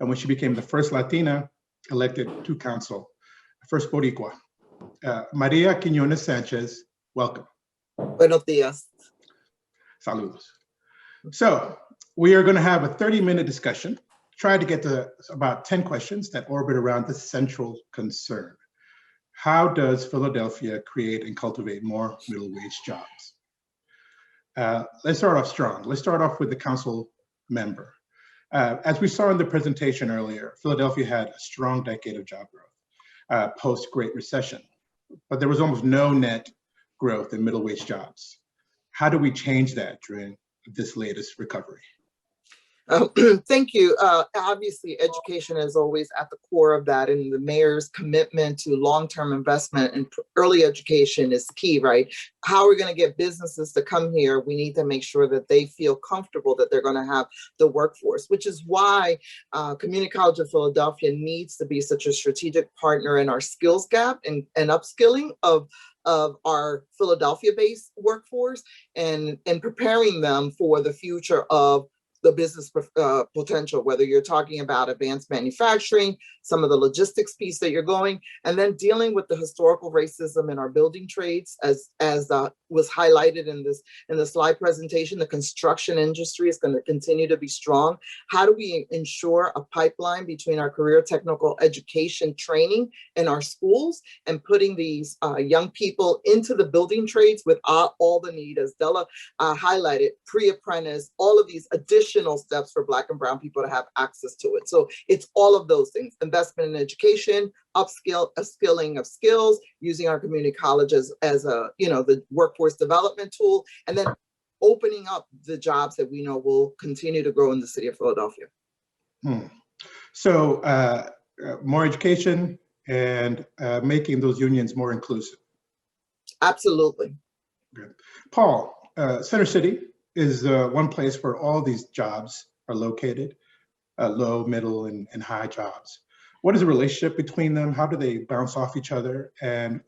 And when she became the first Latina elected to council, first Boricua. Maria Quiñones Sanchez, welcome. Buenos días. Saludos. So we are going to have a 30-minute discussion, try to get to about 10 questions that orbit around the central concern. How does Philadelphia create and cultivate more middle wage jobs? Let's start off strong. Let's start off with the council member. As we saw in the presentation earlier, Philadelphia had a strong decade of job growth post-Great Recession, but there was almost no net growth in middle wage jobs. How do we change that during this latest recovery? Thank you. Obviously, education is always at the core of that, and the mayor's commitment to long-term investment in early education is key, right? How are we going to get businesses to come here? We need to make sure that they feel comfortable that they're going to have the workforce, which is why Community College of Philadelphia needs to be such a strategic partner in our skills gap and upskilling of our Philadelphia-based workforce and preparing them for the future of the business potential, whether you're talking about advanced manufacturing, some of the logistics piece that you're going, and then dealing with the historical racism in our building trades, as was highlighted in the slide presentation. The construction industry is going to continue to be strong. How do we ensure a pipeline between our career technical education training in our schools and putting these young people into the building trades with all the need, as Della highlighted, pre-apprentice, all of these additional steps for Black and brown people to have access to it. So it's all of those things: investment in education, upskilling of skills, using our community colleges as a, the workforce development tool, and then opening up the jobs that we know will continue to grow in the city of Philadelphia. So more education and making those unions more inclusive. Absolutely. Good. Paul, Center City is one place where all these jobs are located, low, middle, and high jobs. What is the relationship between them? How do they bounce off each other? And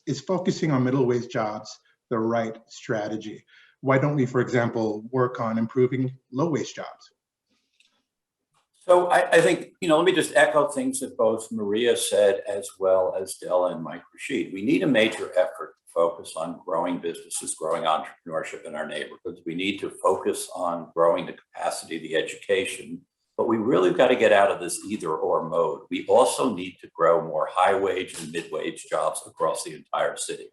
is focusing on middle wage jobs the right strategy? Why don't we, for example, work on improving low wage jobs? So I think, let me just echo things that both Maria said, as well as Della and Mike Rashid. We need a major effort to focus on growing businesses, growing entrepreneurship in our neighborhoods. We need to focus on growing the capacity of the education, but we really got to get out of this either or mode. We also need to grow more high wage and mid wage jobs across the entire city.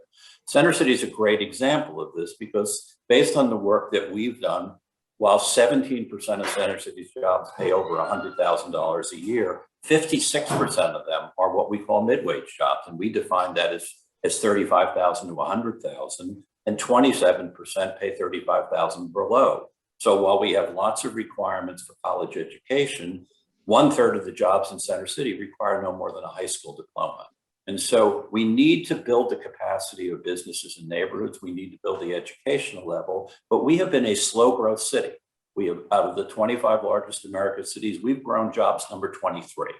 Center City is a great example of this because based on the work that we've done, while 17% of Center City's jobs pay over $100,000 a year, 56% of them are what we call mid-wage jobs. And we define that as $35,000 to $100,000, and 27% pay $35,000 below. So while we have lots of requirements for college education, 1/3 of the jobs in Center City require no more than a high school diploma. And so we need to build the capacity of businesses and neighborhoods. We need to build the educational level, but we have been a slow growth city. We have, out of the 25 largest American cities, we've grown jobs number 23,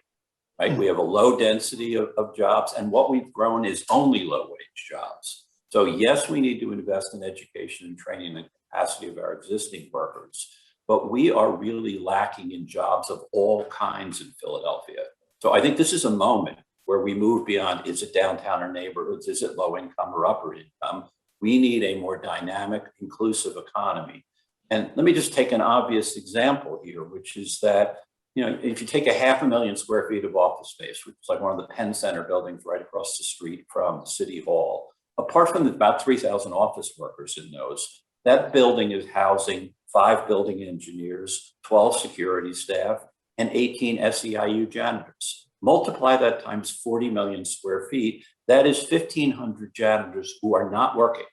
right? We have a low density of jobs, and what we've grown is only low wage jobs. So yes, we need to invest in education and training the capacity of our existing workers, but we are really lacking in jobs of all kinds in Philadelphia. So I think this is a moment where we move beyond, is it downtown or neighborhoods? Is it low income or upper income? We need a more dynamic, inclusive economy. And let me just take an obvious example here, which is that, if you take 500,000 square feet of office space, which is like one of the Penn Center buildings right across the street from City Hall, apart from about 3,000 office workers in those, that building is housing 5 building engineers, 12 security staff, and 18 SEIU janitors. Multiply that times 40 million square feet, that is 1,500 janitors who are not working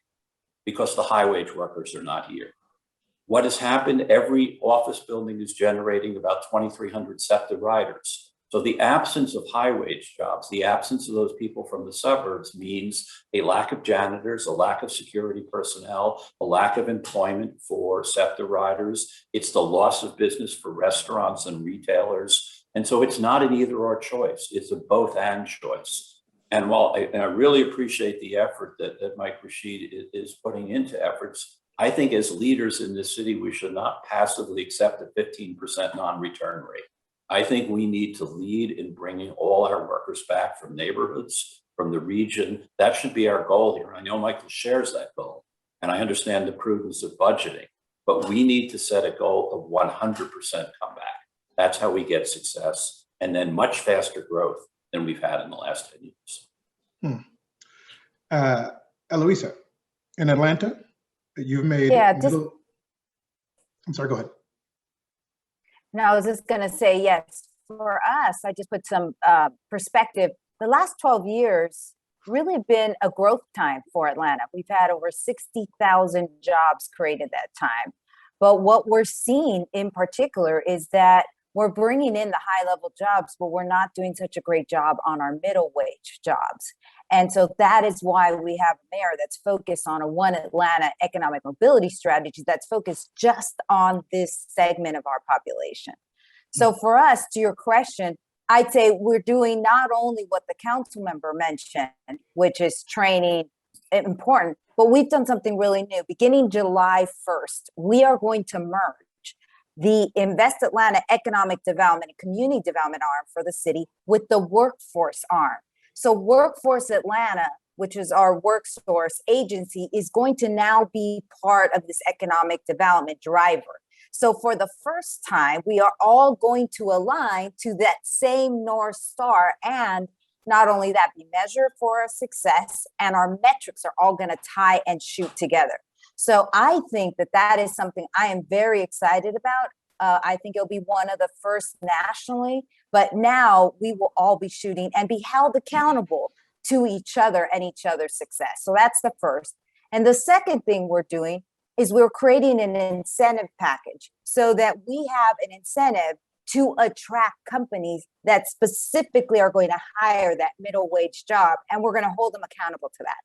because the high wage workers are not here. What has happened? Every office building is generating about 2,300 SEPTA riders. So the absence of high wage jobs, the absence of those people from the suburbs means a lack of janitors, a lack of security personnel, a lack of employment for SEPTA riders. It's the loss of business for restaurants and retailers. And so it's not an either or choice, it's a both and choice. And while I really appreciate the effort that Mike Rashid is putting into efforts, I think as leaders in this city, we should not passively accept a 15% non-return rate. I think we need to lead in bringing all our workers back from neighborhoods, from the region. That should be our goal here. I know Michael shares that goal, and I understand the prudence of budgeting, but we need to set a goal of 100% comeback. That's how we get success, and then much faster growth than we've had in the last 10 years. Eloisa, in Atlanta, you've made I'm sorry, go ahead. No, I was just going to say, yes, for us, I just put some perspective. The last 12 years really been a growth time for Atlanta. We've had over 60,000 jobs created that time. But what we're seeing in particular is that we're bringing in the high level jobs, but we're not doing such a great job on our middle wage jobs. And so that is why we have a mayor that's focused on a One Atlanta economic mobility strategy that's focused just on this segment of our population. So for us, to your question, I'd say we're doing not only what the council member mentioned, which is training, important, but we've done something really new. Beginning July 1st, we are going to merge the Invest Atlanta Economic Development and Community Development arm for the city with the Workforce arm. So Workforce Atlanta, which is our workforce agency, is going to now be part of this economic development driver. So for the first time, we are all going to align to that same North Star, and not only that, be measured for our success, and our metrics are all going to tie and shoot together. So I think that that is something I am very excited about. I think it'll be one of the first nationally, but now we will all be shooting and be held accountable to each other and each other's success. So that's the first. And the second thing we're doing is we're creating an incentive package so that we have an incentive to attract companies that specifically are going to hire that middle wage job, and we're going to hold them accountable to that.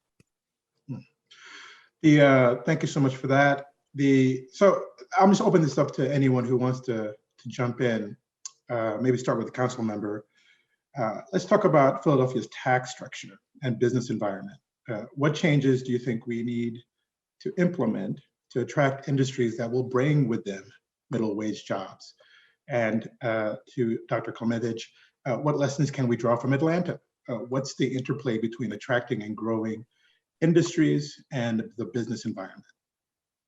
Thank you so much for that. So I'm just open this up to anyone who wants to jump in. Maybe start with the council member. Let's talk about Philadelphia's tax structure and business environment. What changes do you think we need to implement to attract industries that will bring with them middle wage jobs? And to Dr. Klemenich, what lessons can we draw from Atlanta? What's the interplay between attracting and growing industries and the business environment?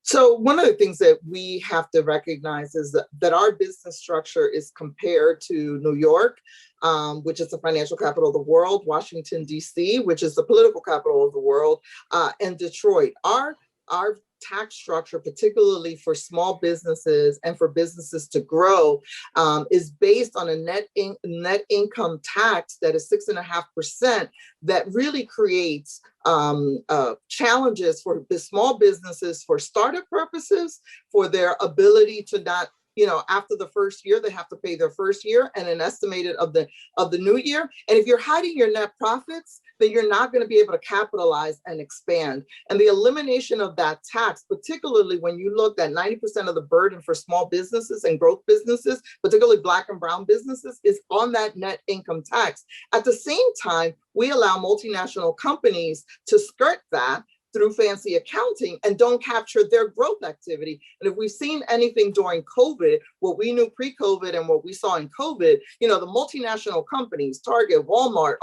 So one of the things that we have to recognize is that our business structure is compared to New York, which is the financial capital of the world, Washington, D.C., which is the political capital of the world, and Detroit. Our tax structure, particularly for small businesses and for businesses to grow, is based on a net income tax that is 6.5%, that really creates challenges for the small businesses for startup purposes, for their ability to not, after the first year, they have to pay their first year and an estimated of the new year. And if you're hiding your net profits, then you're not going to be able to capitalize and expand. And the elimination of that tax, particularly when you look at 90% of the burden for small businesses and growth businesses, particularly Black and brown businesses, is on that net income tax. At the same time, we allow multinational companies to skirt that through fancy accounting and don't capture their growth activity. And if we've seen anything during COVID, what we knew pre-COVID and what we saw in COVID, the multinational companies, Target, Walmart,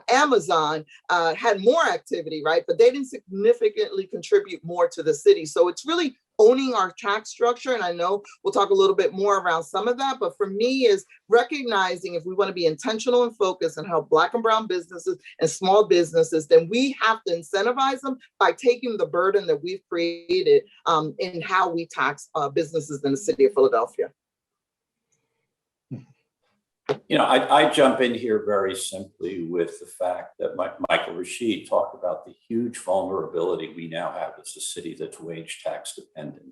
Amazon, had more activity, right? But they didn't significantly contribute more to the city. So it's really owning our tax structure. And I know we'll talk a little bit more around some of that, but for me is recognizing if we want to be intentional and focused and help Black and brown businesses and small businesses, then we have to incentivize them by taking the burden that we've created in how we tax businesses in the city of Philadelphia. I jump in here very simply with the fact that Michael Rashid talked about the huge vulnerability we now have as a city that's wage tax dependent.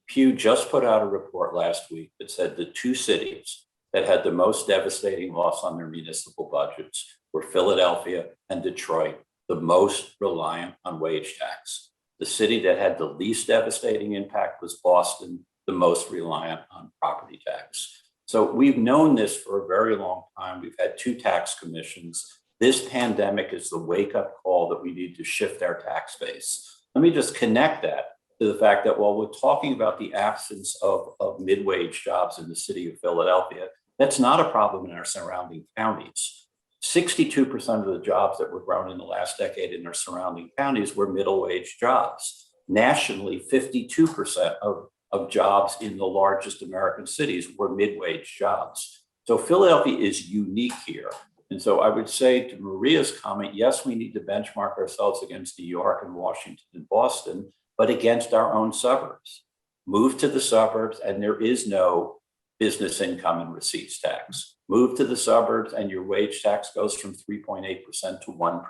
Pew just put out a report last week that said the two cities that had the most devastating loss on their municipal budgets were Philadelphia and Detroit, the most reliant on wage tax. The city that had the least devastating impact was Boston, the most reliant on property tax. So we've known this for a very long time. We've had two tax commissions. This pandemic is the wake-up call that we need to shift our tax base. Let me just connect that to the fact that while we're talking about the absence of mid-wage jobs in the city of Philadelphia, that's not a problem in our surrounding counties. 62% of the jobs that were grown in the last decade in our surrounding counties were middle-wage jobs. Nationally, 52% of jobs in the largest American cities were mid-wage jobs. So Philadelphia is unique here. And so I would say to Maria's comment, yes, we need to benchmark ourselves against New York and Washington and Boston, but against our own suburbs. Move to the suburbs and there is no business income and receipts tax. Move to the suburbs and your wage tax goes from 3.8% to 1%.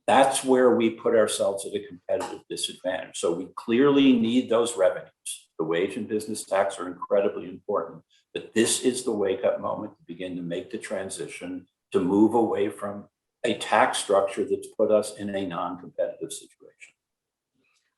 That's where we put ourselves at a competitive disadvantage. So we clearly need those revenues. The wage and business tax are incredibly important, but this is the wake-up moment to begin to make the transition to move away from a tax structure that's put us in a non-competitive situation.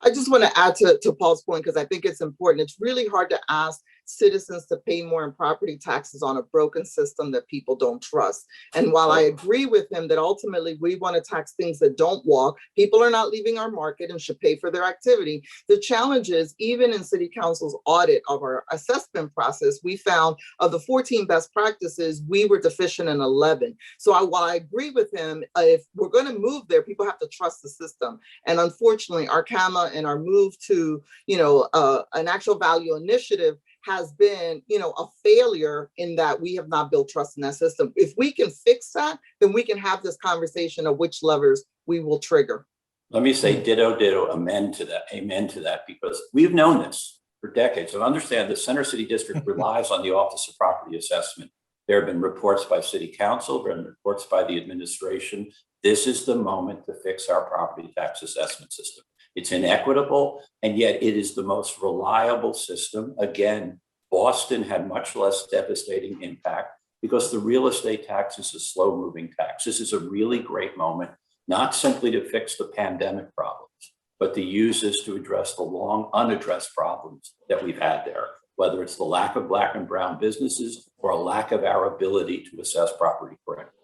I just want to add to Paul's point, because I think it's important. It's really hard to ask citizens to pay more in property taxes on a broken system that people don't trust. And while I agree with him that ultimately we want to tax things that don't walk, people are not leaving our market and should pay for their activity. The challenge is, even in City Council's audit of our assessment process, we found of the 14 best practices, we were deficient in 11. So while I agree with him, if we're going to move there, people have to trust the system. And unfortunately, our CAMA and our move to, an actual value initiative has been, a failure in that we have not built trust in that system. If we can fix that, then we can have this conversation of which levers we will trigger. Let me say ditto, amen to that, because we've known this for decades. So understand the Center City District relies on the Office of Property Assessment. There have been reports by City Council, there have been reports by the administration. This is the moment to fix our property tax assessment system. It's inequitable, and yet it is the most reliable system. Again, Boston had much less devastating impact because the real estate tax is a slow-moving tax. This is a really great moment, not simply to fix the pandemic problems, but to use this to address the long unaddressed problems that we've had there, whether it's the lack of Black and brown businesses or a lack of our ability to assess property correctly.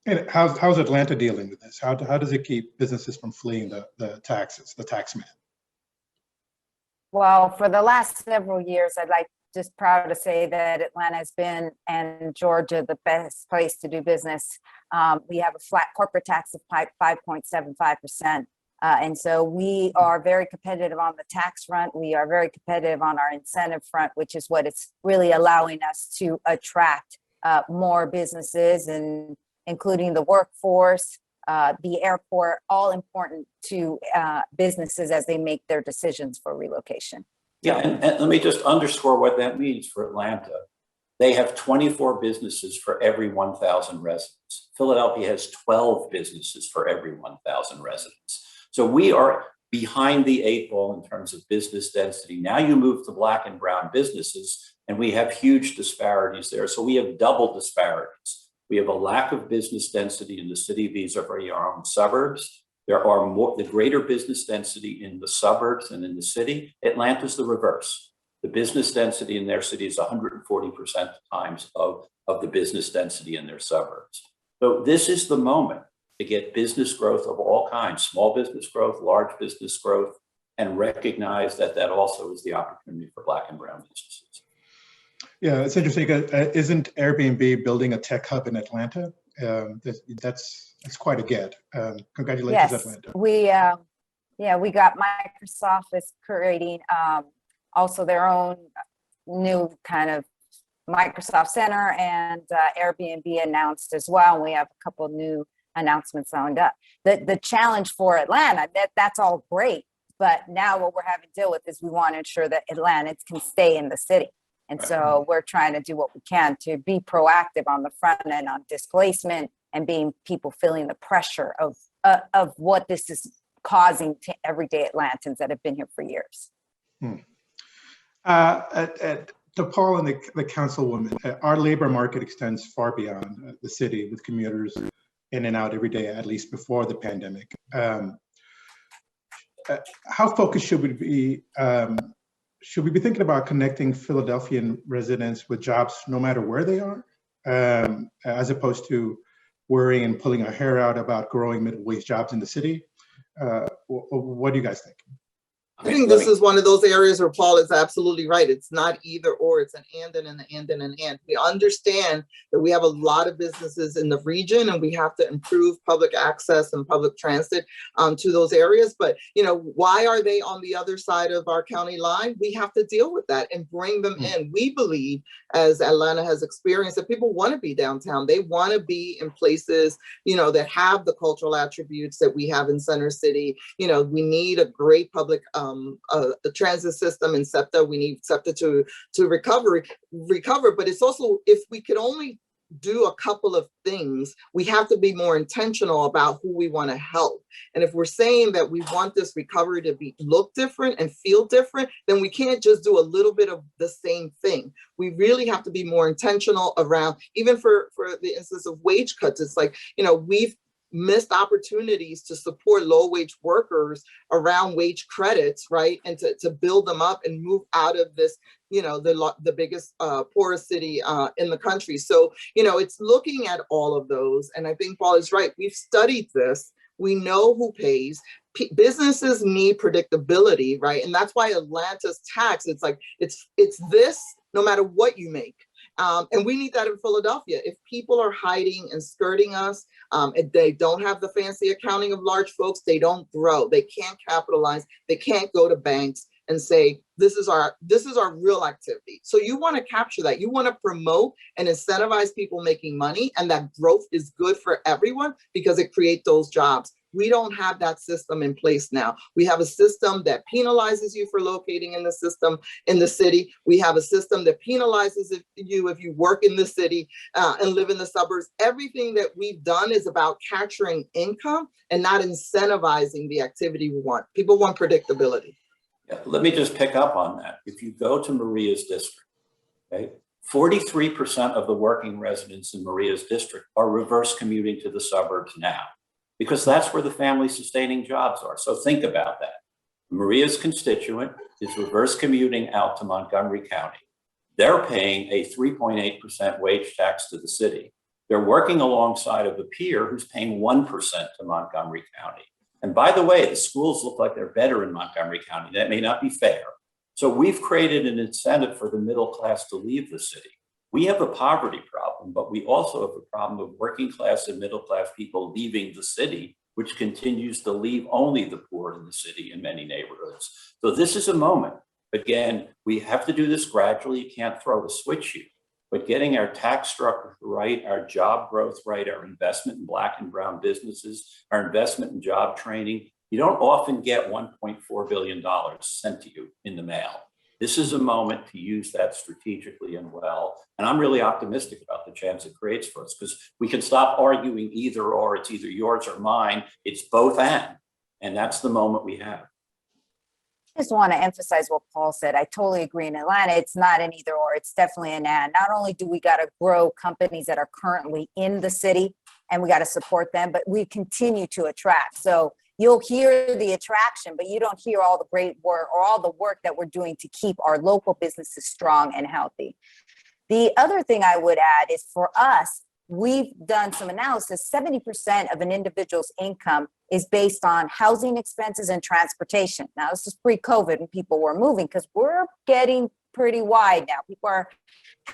And how's Atlanta dealing with this? How does it keep businesses from fleeing the taxes, the tax man? Well, for the last several years, just proud to say that Atlanta has been, and Georgia, the best place to do business. We have a flat corporate tax of 5.75%. And so we are very competitive on the tax front. We are very competitive on our incentive front, which is what it's really allowing us to attract more businesses, and including the workforce, the airport, all important to businesses as they make their decisions for relocation. Yeah, and let me just underscore what that means for Atlanta. They have 24 businesses for every 1,000 residents. Philadelphia has 12 businesses for every 1,000 residents. So we are behind the 8 ball in terms of business density. Now you move to Black and brown businesses, and we have huge disparities there. So we have double disparities. We have a lack of business density in the city vis-a-vis our own suburbs. There are the greater business density in the suburbs than in the city. Atlanta's the reverse. The business density in their city is 140% times of the business density in their suburbs. So this is the moment to get business growth of all kinds, small business growth, large business growth, and recognize that that also is the opportunity for Black and brown businesses. Yeah, it's interesting. Isn't Airbnb building a tech hub in Atlanta? That's quite a get. Congratulations, yes, Atlanta. We got Microsoft is creating also their own new kind of Microsoft Center, and Airbnb announced as well. And we have a couple new announcements lined up. The challenge for Atlanta, that's all great, but now what we're having to deal with is we want to ensure that Atlantans can stay in the city. And so we're trying to do what we can to be proactive on the front end on displacement and being people feeling the pressure of what this is causing to everyday Atlantans that have been here for years. To Paul and the councilwoman, our labor market extends far beyond the city, with commuters in and out every day, at least before the pandemic. How focused should we be? Should we be thinking about connecting Philadelphian residents with jobs no matter where they are, as opposed to worrying and pulling our hair out about growing middle-wage jobs in the city? What do you guys think? I think this is one of those areas where Paul is absolutely right. It's not either or, it's an and and an and and an and. We understand that we have a lot of businesses in the region, and we have to improve public access and public transit to those areas. But, why are they on the other side of our county line? We have to deal with that and bring them in. We believe, as Atlanta has experienced, that people want to be downtown. They want to be in places, that have the cultural attributes that we have in Center City. We need a great public the transit system and SEPTA. We need SEPTA to recover, but it's also, if we could only do a couple of things, we have to be more intentional about who we want to help. And if we're saying that we want this recovery to look different and feel different, then we can't just do a little bit of the same thing. We really have to be more intentional around, even for the instance of wage cuts. It's like, we've missed opportunities to support low wage workers around wage credits, right? And to build them up and move out of this, the biggest poorest city in the country. So, it's looking at all of those. And I think Paul is right. We've studied this. We know who pays. Businesses need predictability, right? And that's why Atlanta's tax, it's like, it's this no matter what you make. And we need that in Philadelphia. If people are hiding and skirting us, if they don't have the fancy accounting of large folks, they don't grow. They can't capitalize. They can't go to banks and say, this is our real activity. So you want to capture that. You want to promote and incentivize people making money, and that growth is good for everyone because it creates those jobs. We don't have that system in place now. We have a system that penalizes you for locating in the system in the city. We have a system that penalizes you if you work in the city and live in the suburbs. Everything that we've done is about capturing income and not incentivizing the activity we want. People want predictability. Yeah, let me just pick up on that. If you go to Maria's district, okay, 43% of the working residents in Maria's district are reverse commuting to the suburbs now, because that's where the family sustaining jobs are. So think about that. Maria's constituent is reverse commuting out to Montgomery County. They're paying a 3.8% wage tax to the city. They're working alongside of a peer who's paying 1% to Montgomery County. And by the way, the schools look like they're better in Montgomery County. That may not be fair. So we've created an incentive for the middle class to leave the city. We have a poverty problem, but we also have a problem of working class and middle class people leaving the city, which continues to leave only the poor in the city in many neighborhoods. So this is a moment. Again, we have to do this gradually. You can't throw a switch here. But getting our tax structure right, our job growth right, our investment in Black and brown businesses, our investment in job training, you don't often get $1.4 billion sent to you in the mail. This is a moment to use that strategically and well. And I'm really optimistic about the chance it creates for us, because we can stop arguing either or. It's either yours or mine. It's both and that's the moment we have. I just want to emphasize what Paul said. I totally agree. In Atlanta, it's not an either or, it's definitely an and. Not only do we got to grow companies that are currently in the city and we got to support them, but we continue to attract. So you'll hear the attraction, but you don't hear all the great work or all the work that we're doing to keep our local businesses strong and healthy. The other thing I would add is, for us, we've done some analysis. 70% of an individual's income is based on housing expenses and transportation. Now, this is pre-COVID when people were moving, because we're getting pretty wide now. People are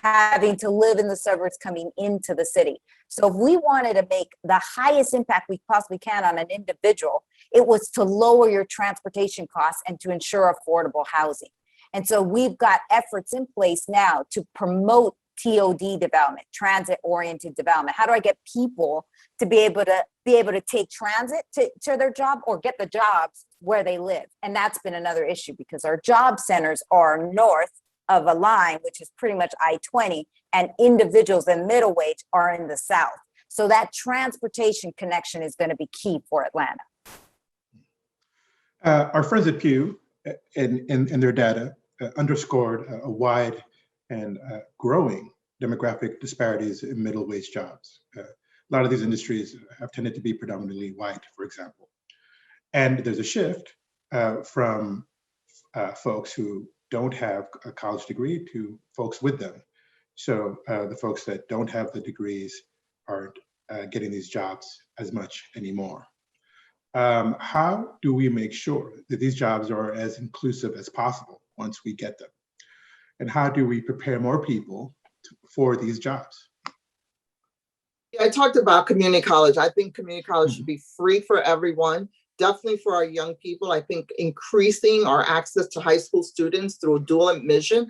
having to live in the suburbs coming into the city. So if we wanted to make the highest impact we possibly can on an individual, it was to lower your transportation costs and to ensure affordable housing. And so we've got efforts in place now to promote TOD development, transit-oriented development. How do I get people to be able to take transit to their job or get the jobs where they live? And that's been another issue, because our job centers are north of a line, which is pretty much I-20, and individuals in middle wage are in the south. So that transportation connection is going to be key for Atlanta. Our friends at Pew in their data underscored a wide and growing demographic disparities in middle wage jobs. A lot of these industries have tended to be predominantly white, for example. And there's a shift from folks who don't have a college degree to folks with them. So the folks that don't have the degrees aren't getting these jobs as much anymore. How do we make sure that these jobs are as inclusive as possible once we get them? And how do we prepare more people for these jobs? Yeah, I talked about community college. I think community college should be free for everyone. definitely for our young people. I think increasing our access to high school students through dual admission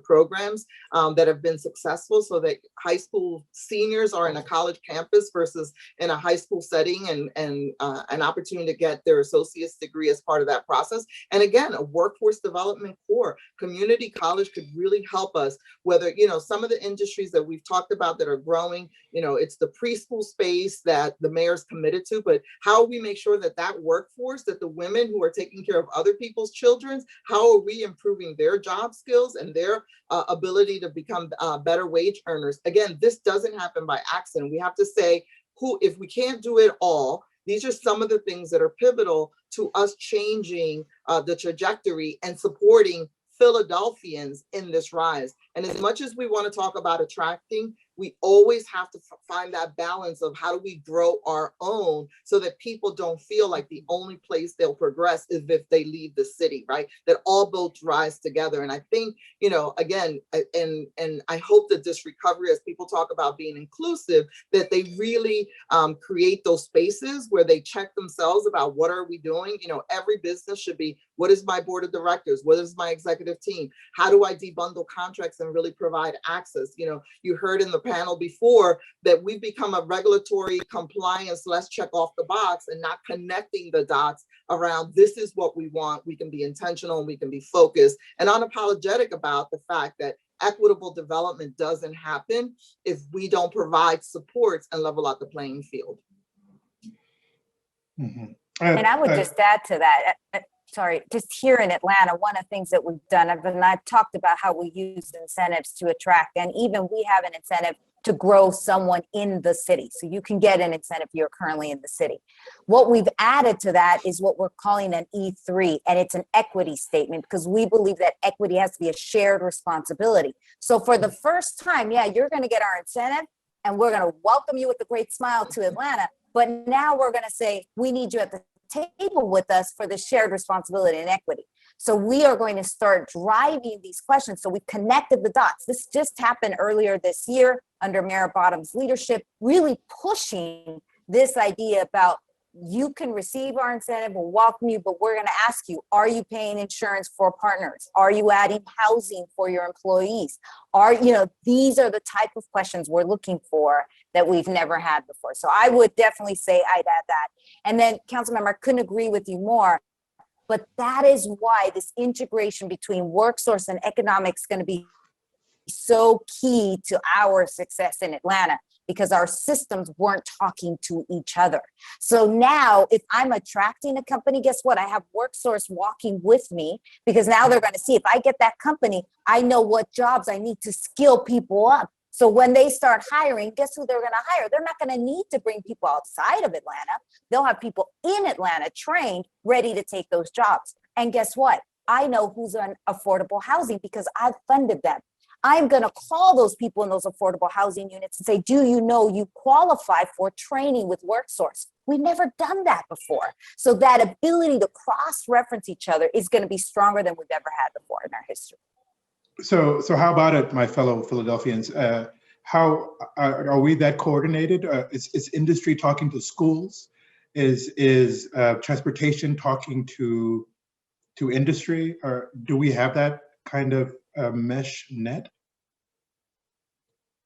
programs that have been successful, so that high school seniors are in a college campus versus in a high school setting, and an opportunity to get their associate's degree as part of that process. And again, a workforce development core. Community college could really help us, whether, some of the industries that we've talked about that are growing, it's the preschool space that the mayor's committed to, but how we make sure that workforce, that the women who are taking care of other people's children, how are we improving their job skills and their ability to become better wage earners? Again, this doesn't happen by accident. We have to say, if we can't do it all, these are some of the things that are pivotal to us changing the trajectory and supporting Philadelphians in this rise. And as much as we want to talk about attracting, we always have to find that balance of how do we grow our own, so that people don't feel like the only place they'll progress is if they leave the city, right? That all boats rise together. And I think, again, and I hope that this recovery, as people talk about being inclusive, that they really create those spaces where they check themselves about what are we doing. Every business should be, what is my board of directors? What is my executive team? How do I debundle contracts and really provide access? You heard in the panel before that we've become a regulatory compliance, let's check off the box, and not connecting the dots around this is what we want. We can be intentional and we can be focused and unapologetic about the fact that equitable development doesn't happen if we don't provide supports and level out the playing field. And I would just add to that, sorry, just here in Atlanta, one of the things that we've done, and I've talked about how we use incentives to attract, and even we have an incentive to grow someone in the city. So you can get an incentive if you're currently in the city. What we've added to that is what we're calling an E3, and it's an equity statement, because we believe that equity has to be a shared responsibility. So for the first time, yeah, you're going to get our incentive, and we're going to welcome you with a great smile to Atlanta. But now we're going to say, we need you at the table with us for the shared responsibility and equity. So we are going to start driving these questions. So we connected the dots. This just happened earlier this year under Mayor Bottom's leadership, really pushing this idea about you can receive our incentive, we'll welcome you, but we're going to ask you, are you paying insurance for partners? Are you adding housing for your employees? These are the type of questions we're looking for that we've never had before. So I would definitely say I'd add that. And then, Councilmember, I couldn't agree with you more, but that is why this integration between work source and economics is going to be so key to our success in Atlanta, because our systems weren't talking to each other. So now if I'm attracting a company, guess what? I have WorkSource walking with me, because now they're going to see if I get that company, I know what jobs I need to skill people up. So when they start hiring, guess who they're going to hire? They're not going to need to bring people outside of Atlanta. They'll have people in Atlanta trained, ready to take those jobs. And guess what? I know who's on affordable housing because I've funded them. I'm going to call those people in those affordable housing units and say, do you know you qualify for training with WorkSource? We've never done that before. So that ability to cross-reference each other is going to be stronger than we've ever had before in our history. So how about it, my fellow Philadelphians? How are we that coordinated? Is industry talking to schools? Is transportation talking to industry? Or do we have that kind of mesh net?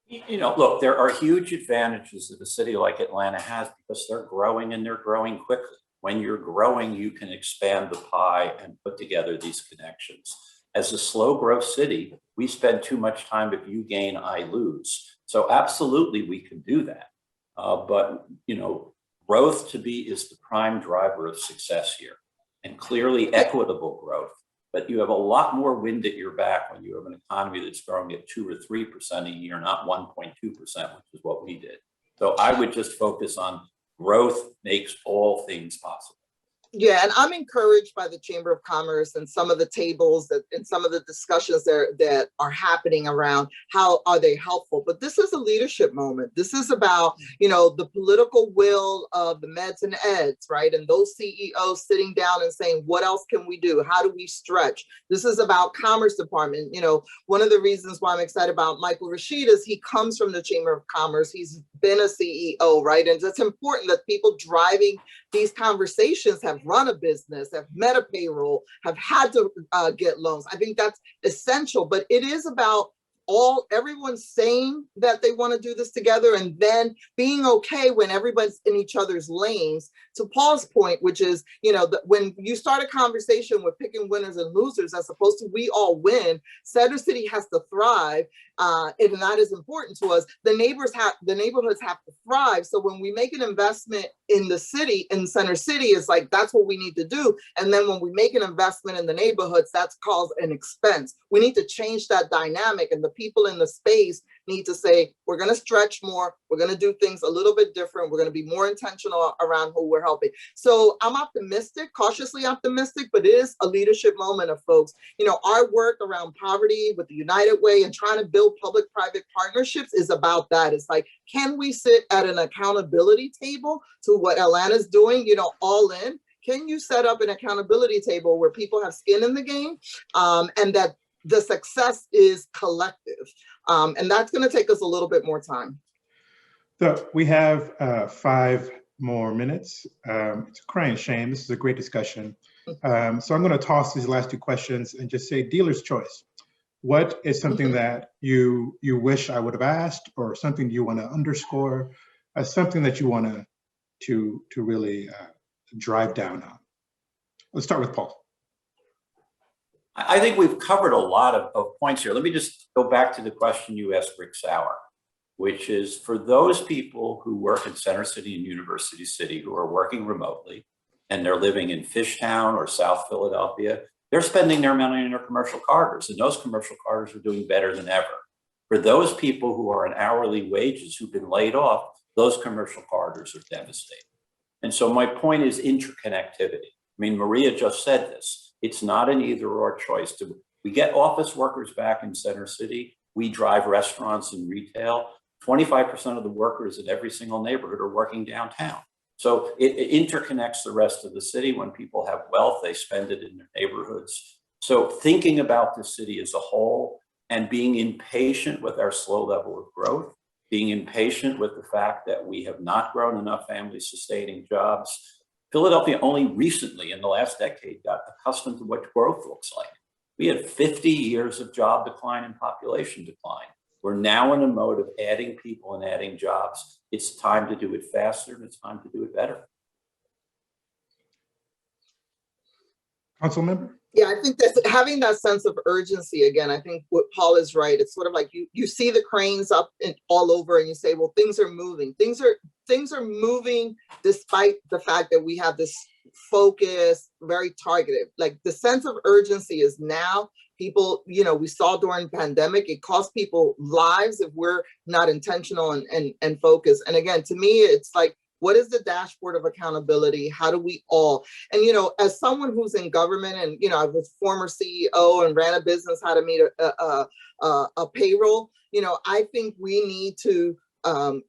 Look, there are huge advantages that a city like Atlanta has because they're growing and they're growing quickly. When you're growing, you can expand the pie and put together these connections. As a slow growth city, we spend too much time if you gain, I lose. So absolutely we can do that. But growth to me is the prime driver of success here, and clearly equitable growth. But you have a lot more wind at your back when you have an economy that's growing at 2 or 3% a year, not 1.2%, which is what we did. So I would just focus on growth makes all things possible. Yeah, and I'm encouraged by the Chamber of Commerce and some of the tables that and some of the discussions there that are happening around how are they helpful. But this is a leadership moment. This is about, the political will of the meds and eds, right? And those CEOs sitting down and saying, what else can we do? How do we stretch? This is about Commerce Department. One of the reasons why I'm excited about Michael Rashid is he comes from the Chamber of Commerce. He's been a CEO, right? And it's important that people driving these conversations have run a business, have met a payroll, have had to get loans. I think that's essential, but it is about everyone saying that they want to do this together and then being okay when everyone's in each other's lanes. To Paul's point, which is, when you start a conversation with picking winners and losers, as opposed to we all win, Center City has to thrive, and that is important to us. The neighborhoods have to thrive. So when we make an investment in the city, in Center City, it's like, that's what we need to do. And then when we make an investment in the neighborhoods, that's called an expense. We need to change that dynamic, and the people in the space need to say, we're going to stretch more. We're going to do things a little bit different. We're going to be more intentional around who we're helping. So I'm optimistic, cautiously optimistic, but it is a leadership moment of folks. Our work around poverty with the United Way and trying to build public-private partnerships is about that. It's like, can we sit at an accountability table to what Atlanta's doing, all in? Can you set up an accountability table where people have skin in the game, and that the success is collective? And that's going to take us a little bit more time. So we have 5 more minutes. It's a crying shame. This is a great discussion. So I'm going to toss these last 2 questions and just say dealer's choice. What is something that you wish I would have asked, or something you want to underscore, something that you want to really drive down on? Let's start with Paul. I think we've covered a lot of points here. Let me just go back to the question you asked Rick Sauer, which is for those people who work in Center City and University City who are working remotely and they're living in Fishtown or South Philadelphia, they're spending their money in their commercial corridors, and those commercial corridors are doing better than ever. For those people who are on hourly wages who've been laid off, those commercial corridors are devastating. And so my point is interconnectivity. I mean, Maria just said this. It's not an either or choice. We get office workers back in Center City. We drive restaurants and retail. 25% of the workers in every single neighborhood are working downtown. So it interconnects the rest of the city. When people have wealth, they spend it in their neighborhoods. So thinking about the city as a whole and being impatient with our slow level of growth, being impatient with the fact that we have not grown enough family-sustaining jobs. Philadelphia only recently in the last decade got accustomed to what growth looks like. We had 50 years of job decline and population decline. We're now in a mode of adding people and adding jobs. It's time to do it faster, and it's time to do it better. Council member? Yeah, I think that's having that sense of urgency. Again, I think what Paul is right. It's sort of like you see the cranes up and all over, and you say, well, things are moving. Things are moving despite the fact that we have this focus, very targeted. Like the sense of urgency is now. People, we saw during the pandemic, it cost people lives if we're not intentional and focused. And again, to me, it's like, what is the dashboard of accountability? How do we all? And, as someone who's in government and, I was former CEO and ran a business, how to meet a payroll, I think we need to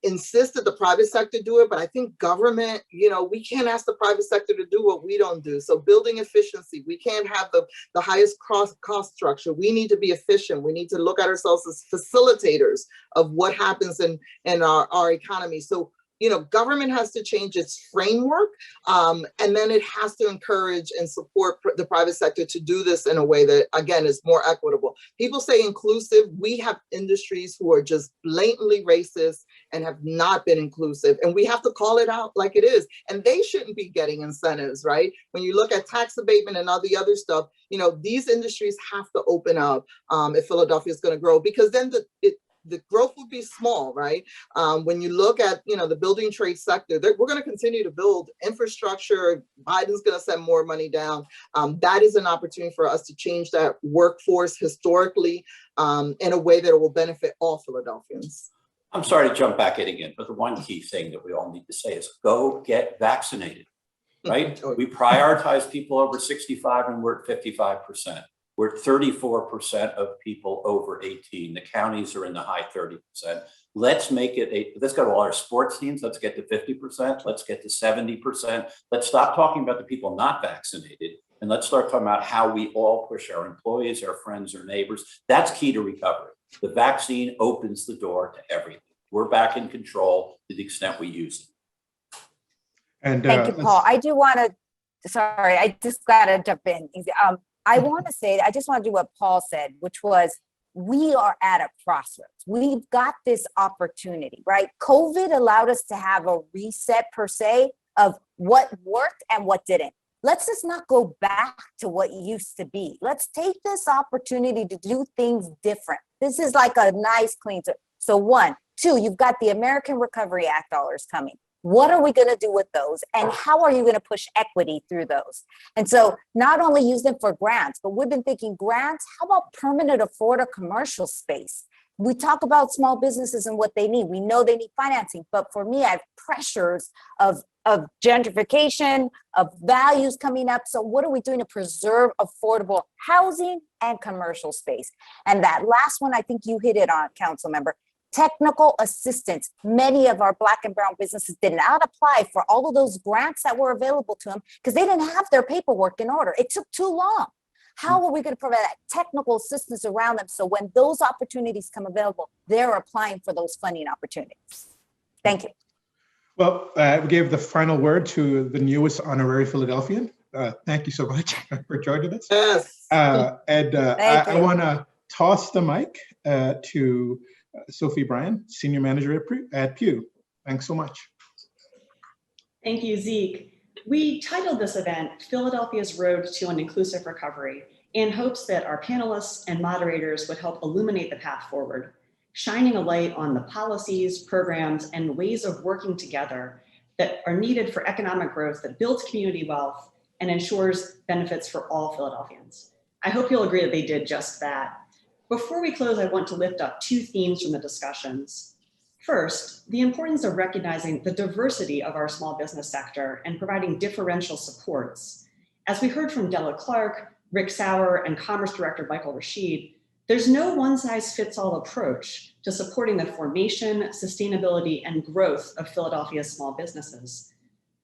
insist that the private sector do it, but I think government, we can't ask the private sector to do what we don't do. So building efficiency, we can't have the highest cost structure. We need to be efficient. We need to look at ourselves as facilitators of what happens in our economy. So, government has to change its framework, and then it has to encourage and support the private sector to do this in a way that, again, is more equitable. People say inclusive. We have industries who are just blatantly racist and have not been inclusive, and we have to call it out like it is. And they shouldn't be getting incentives, right? When you look at tax abatement and all the other stuff, these industries have to open up if Philadelphia is going to grow, because then the growth would be small, right? When you look at, the building trade sector, we're going to continue to build infrastructure. Biden's going to send more money down. That is an opportunity for us to change that workforce historically in a way that will benefit all Philadelphians. I'm sorry to jump back in again, but the one key thing that we all need to say is go get vaccinated. right? We prioritize people over 65 and we're at 55%. We're at 34% of people over 18. The counties are in the high 30%. Let's make it let's go to all our sports teams. Let's get to 50%. Let's get to 70%. Let's stop talking about the people not vaccinated. And let's start talking about how we all push our employees, our friends, our neighbors. That's key to recovery. The vaccine opens the door to everything. We're back in control to the extent we use it. And thank you, Paul. I do want to, sorry, I just got to jump in. I want to say, I just want to do what Paul said, which was, we are at a crossroads. We've got this opportunity, right? COVID allowed us to have a reset per se of what worked and what didn't. Let's just not go back to what used to be. Let's take this opportunity to do things different. This is like a nice clean. So 1, 2, you've got the American Recovery Act dollars coming. What are we going to do with those? And how are you going to push equity through those? And so not only use them for grants, but we've been thinking grants, how about permanent affordable commercial space? We talk about small businesses and what they need. We know they need financing, but for me, I have pressures of gentrification, of values coming up. So what are we doing to preserve affordable housing and commercial space? And that last one, I think you hit it on, council member. Technical assistance. Many of our Black and brown businesses did not apply for all of those grants that were available to them because they didn't have their paperwork in order. It took too long. How are we going to provide that technical assistance around them so when those opportunities come available, they're applying for those funding opportunities? Thank you. Well, we gave the final word to the newest honorary Philadelphian. Thank you so much for joining us. Yes. I want to toss the mic to Sophie Bryan, Senior Manager at Pew. Thanks so much. Thank you, Zeke. We titled this event, Philadelphia's Road to an Inclusive Recovery, in hopes that our panelists and moderators would help illuminate the path forward, shining a light on the policies, programs, and ways of working together that are needed for economic growth that builds community wealth and ensures benefits for all Philadelphians. I hope you'll agree that they did just that. Before we close, I want to lift up 2 themes from the discussions. First, the importance of recognizing the diversity of our small business sector and providing differential supports. As we heard from Della Clark, Rick Sauer, and Commerce Director Michael Rashid, there's no one-size-fits-all approach to supporting the formation, sustainability, and growth of Philadelphia's small businesses.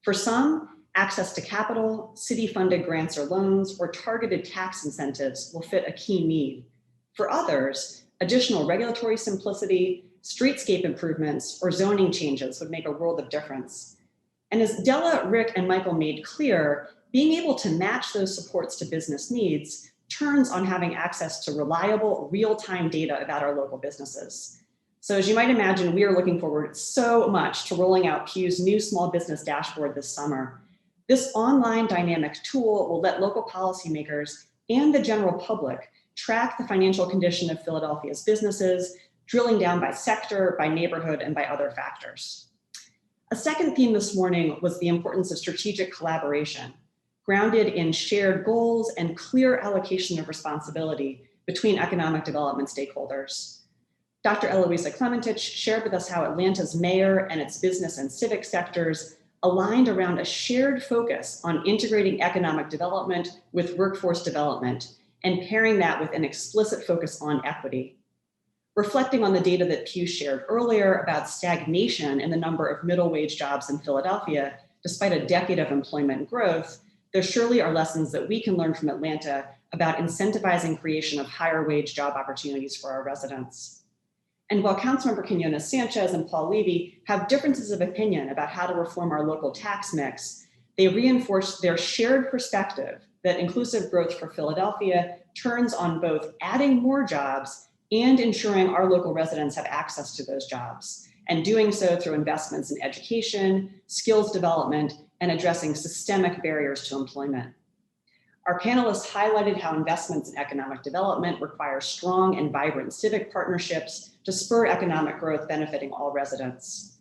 For some, access to capital, city-funded grants or loans, or targeted tax incentives will fit a key need. For others, additional regulatory simplicity, streetscape improvements, or zoning changes would make a world of difference. And as Della, Rick, and Michael made clear, being able to match those supports to business needs turns on having access to reliable, real-time data about our local businesses. So as you might imagine, we are looking forward so much to rolling out Pew's new small business dashboard this summer. This online dynamic tool will let local policymakers and the general public track the financial condition of Philadelphia's businesses, drilling down by sector, by neighborhood, and by other factors. A second theme this morning was the importance of strategic collaboration, grounded in shared goals and clear allocation of responsibility between economic development stakeholders. Dr. Eloisa Clementich shared with us how Atlanta's mayor and its business and civic sectors aligned around a shared focus on integrating economic development with workforce development and pairing that with an explicit focus on equity. Reflecting on the data that Pew shared earlier about stagnation in the number of middle wage jobs in Philadelphia, despite a decade of employment growth, there surely are lessons that we can learn from Atlanta about incentivizing creation of higher wage job opportunities for our residents. And while Councilmember Quinones Sanchez and Paul Levy have differences of opinion about how to reform our local tax mix, they reinforce their shared perspective that inclusive growth for Philadelphia turns on both adding more jobs and ensuring our local residents have access to those jobs, and doing so through investments in education, skills development, and addressing systemic barriers to employment. Our panelists highlighted how investments in economic development require strong and vibrant civic partnerships to spur economic growth benefiting all residents.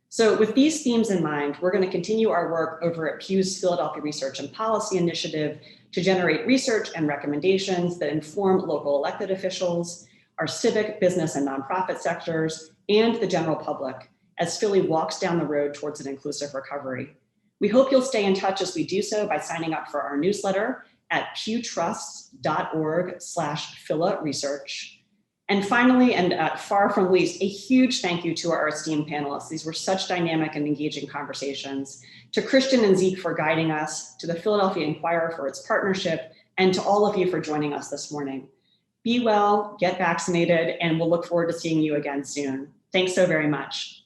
So with these themes in mind, we're going to continue our work over at Pew's Philadelphia Research and Policy Initiative to generate research and recommendations that inform local elected officials, our civic, business, and nonprofit sectors, and the general public as Philly walks down the road towards an inclusive recovery. We hope you'll stay in touch as we do so by signing up for our newsletter at pewtrusts.org/PhilaResearch. And finally, and far from least, a huge thank you to our esteemed panelists. These were such dynamic and engaging conversations. To Christian and Zeke for guiding us, to the Philadelphia Inquirer for its partnership, and to all of you for joining us this morning. Be well, get vaccinated, and we'll look forward to seeing you again soon. Thanks so very much.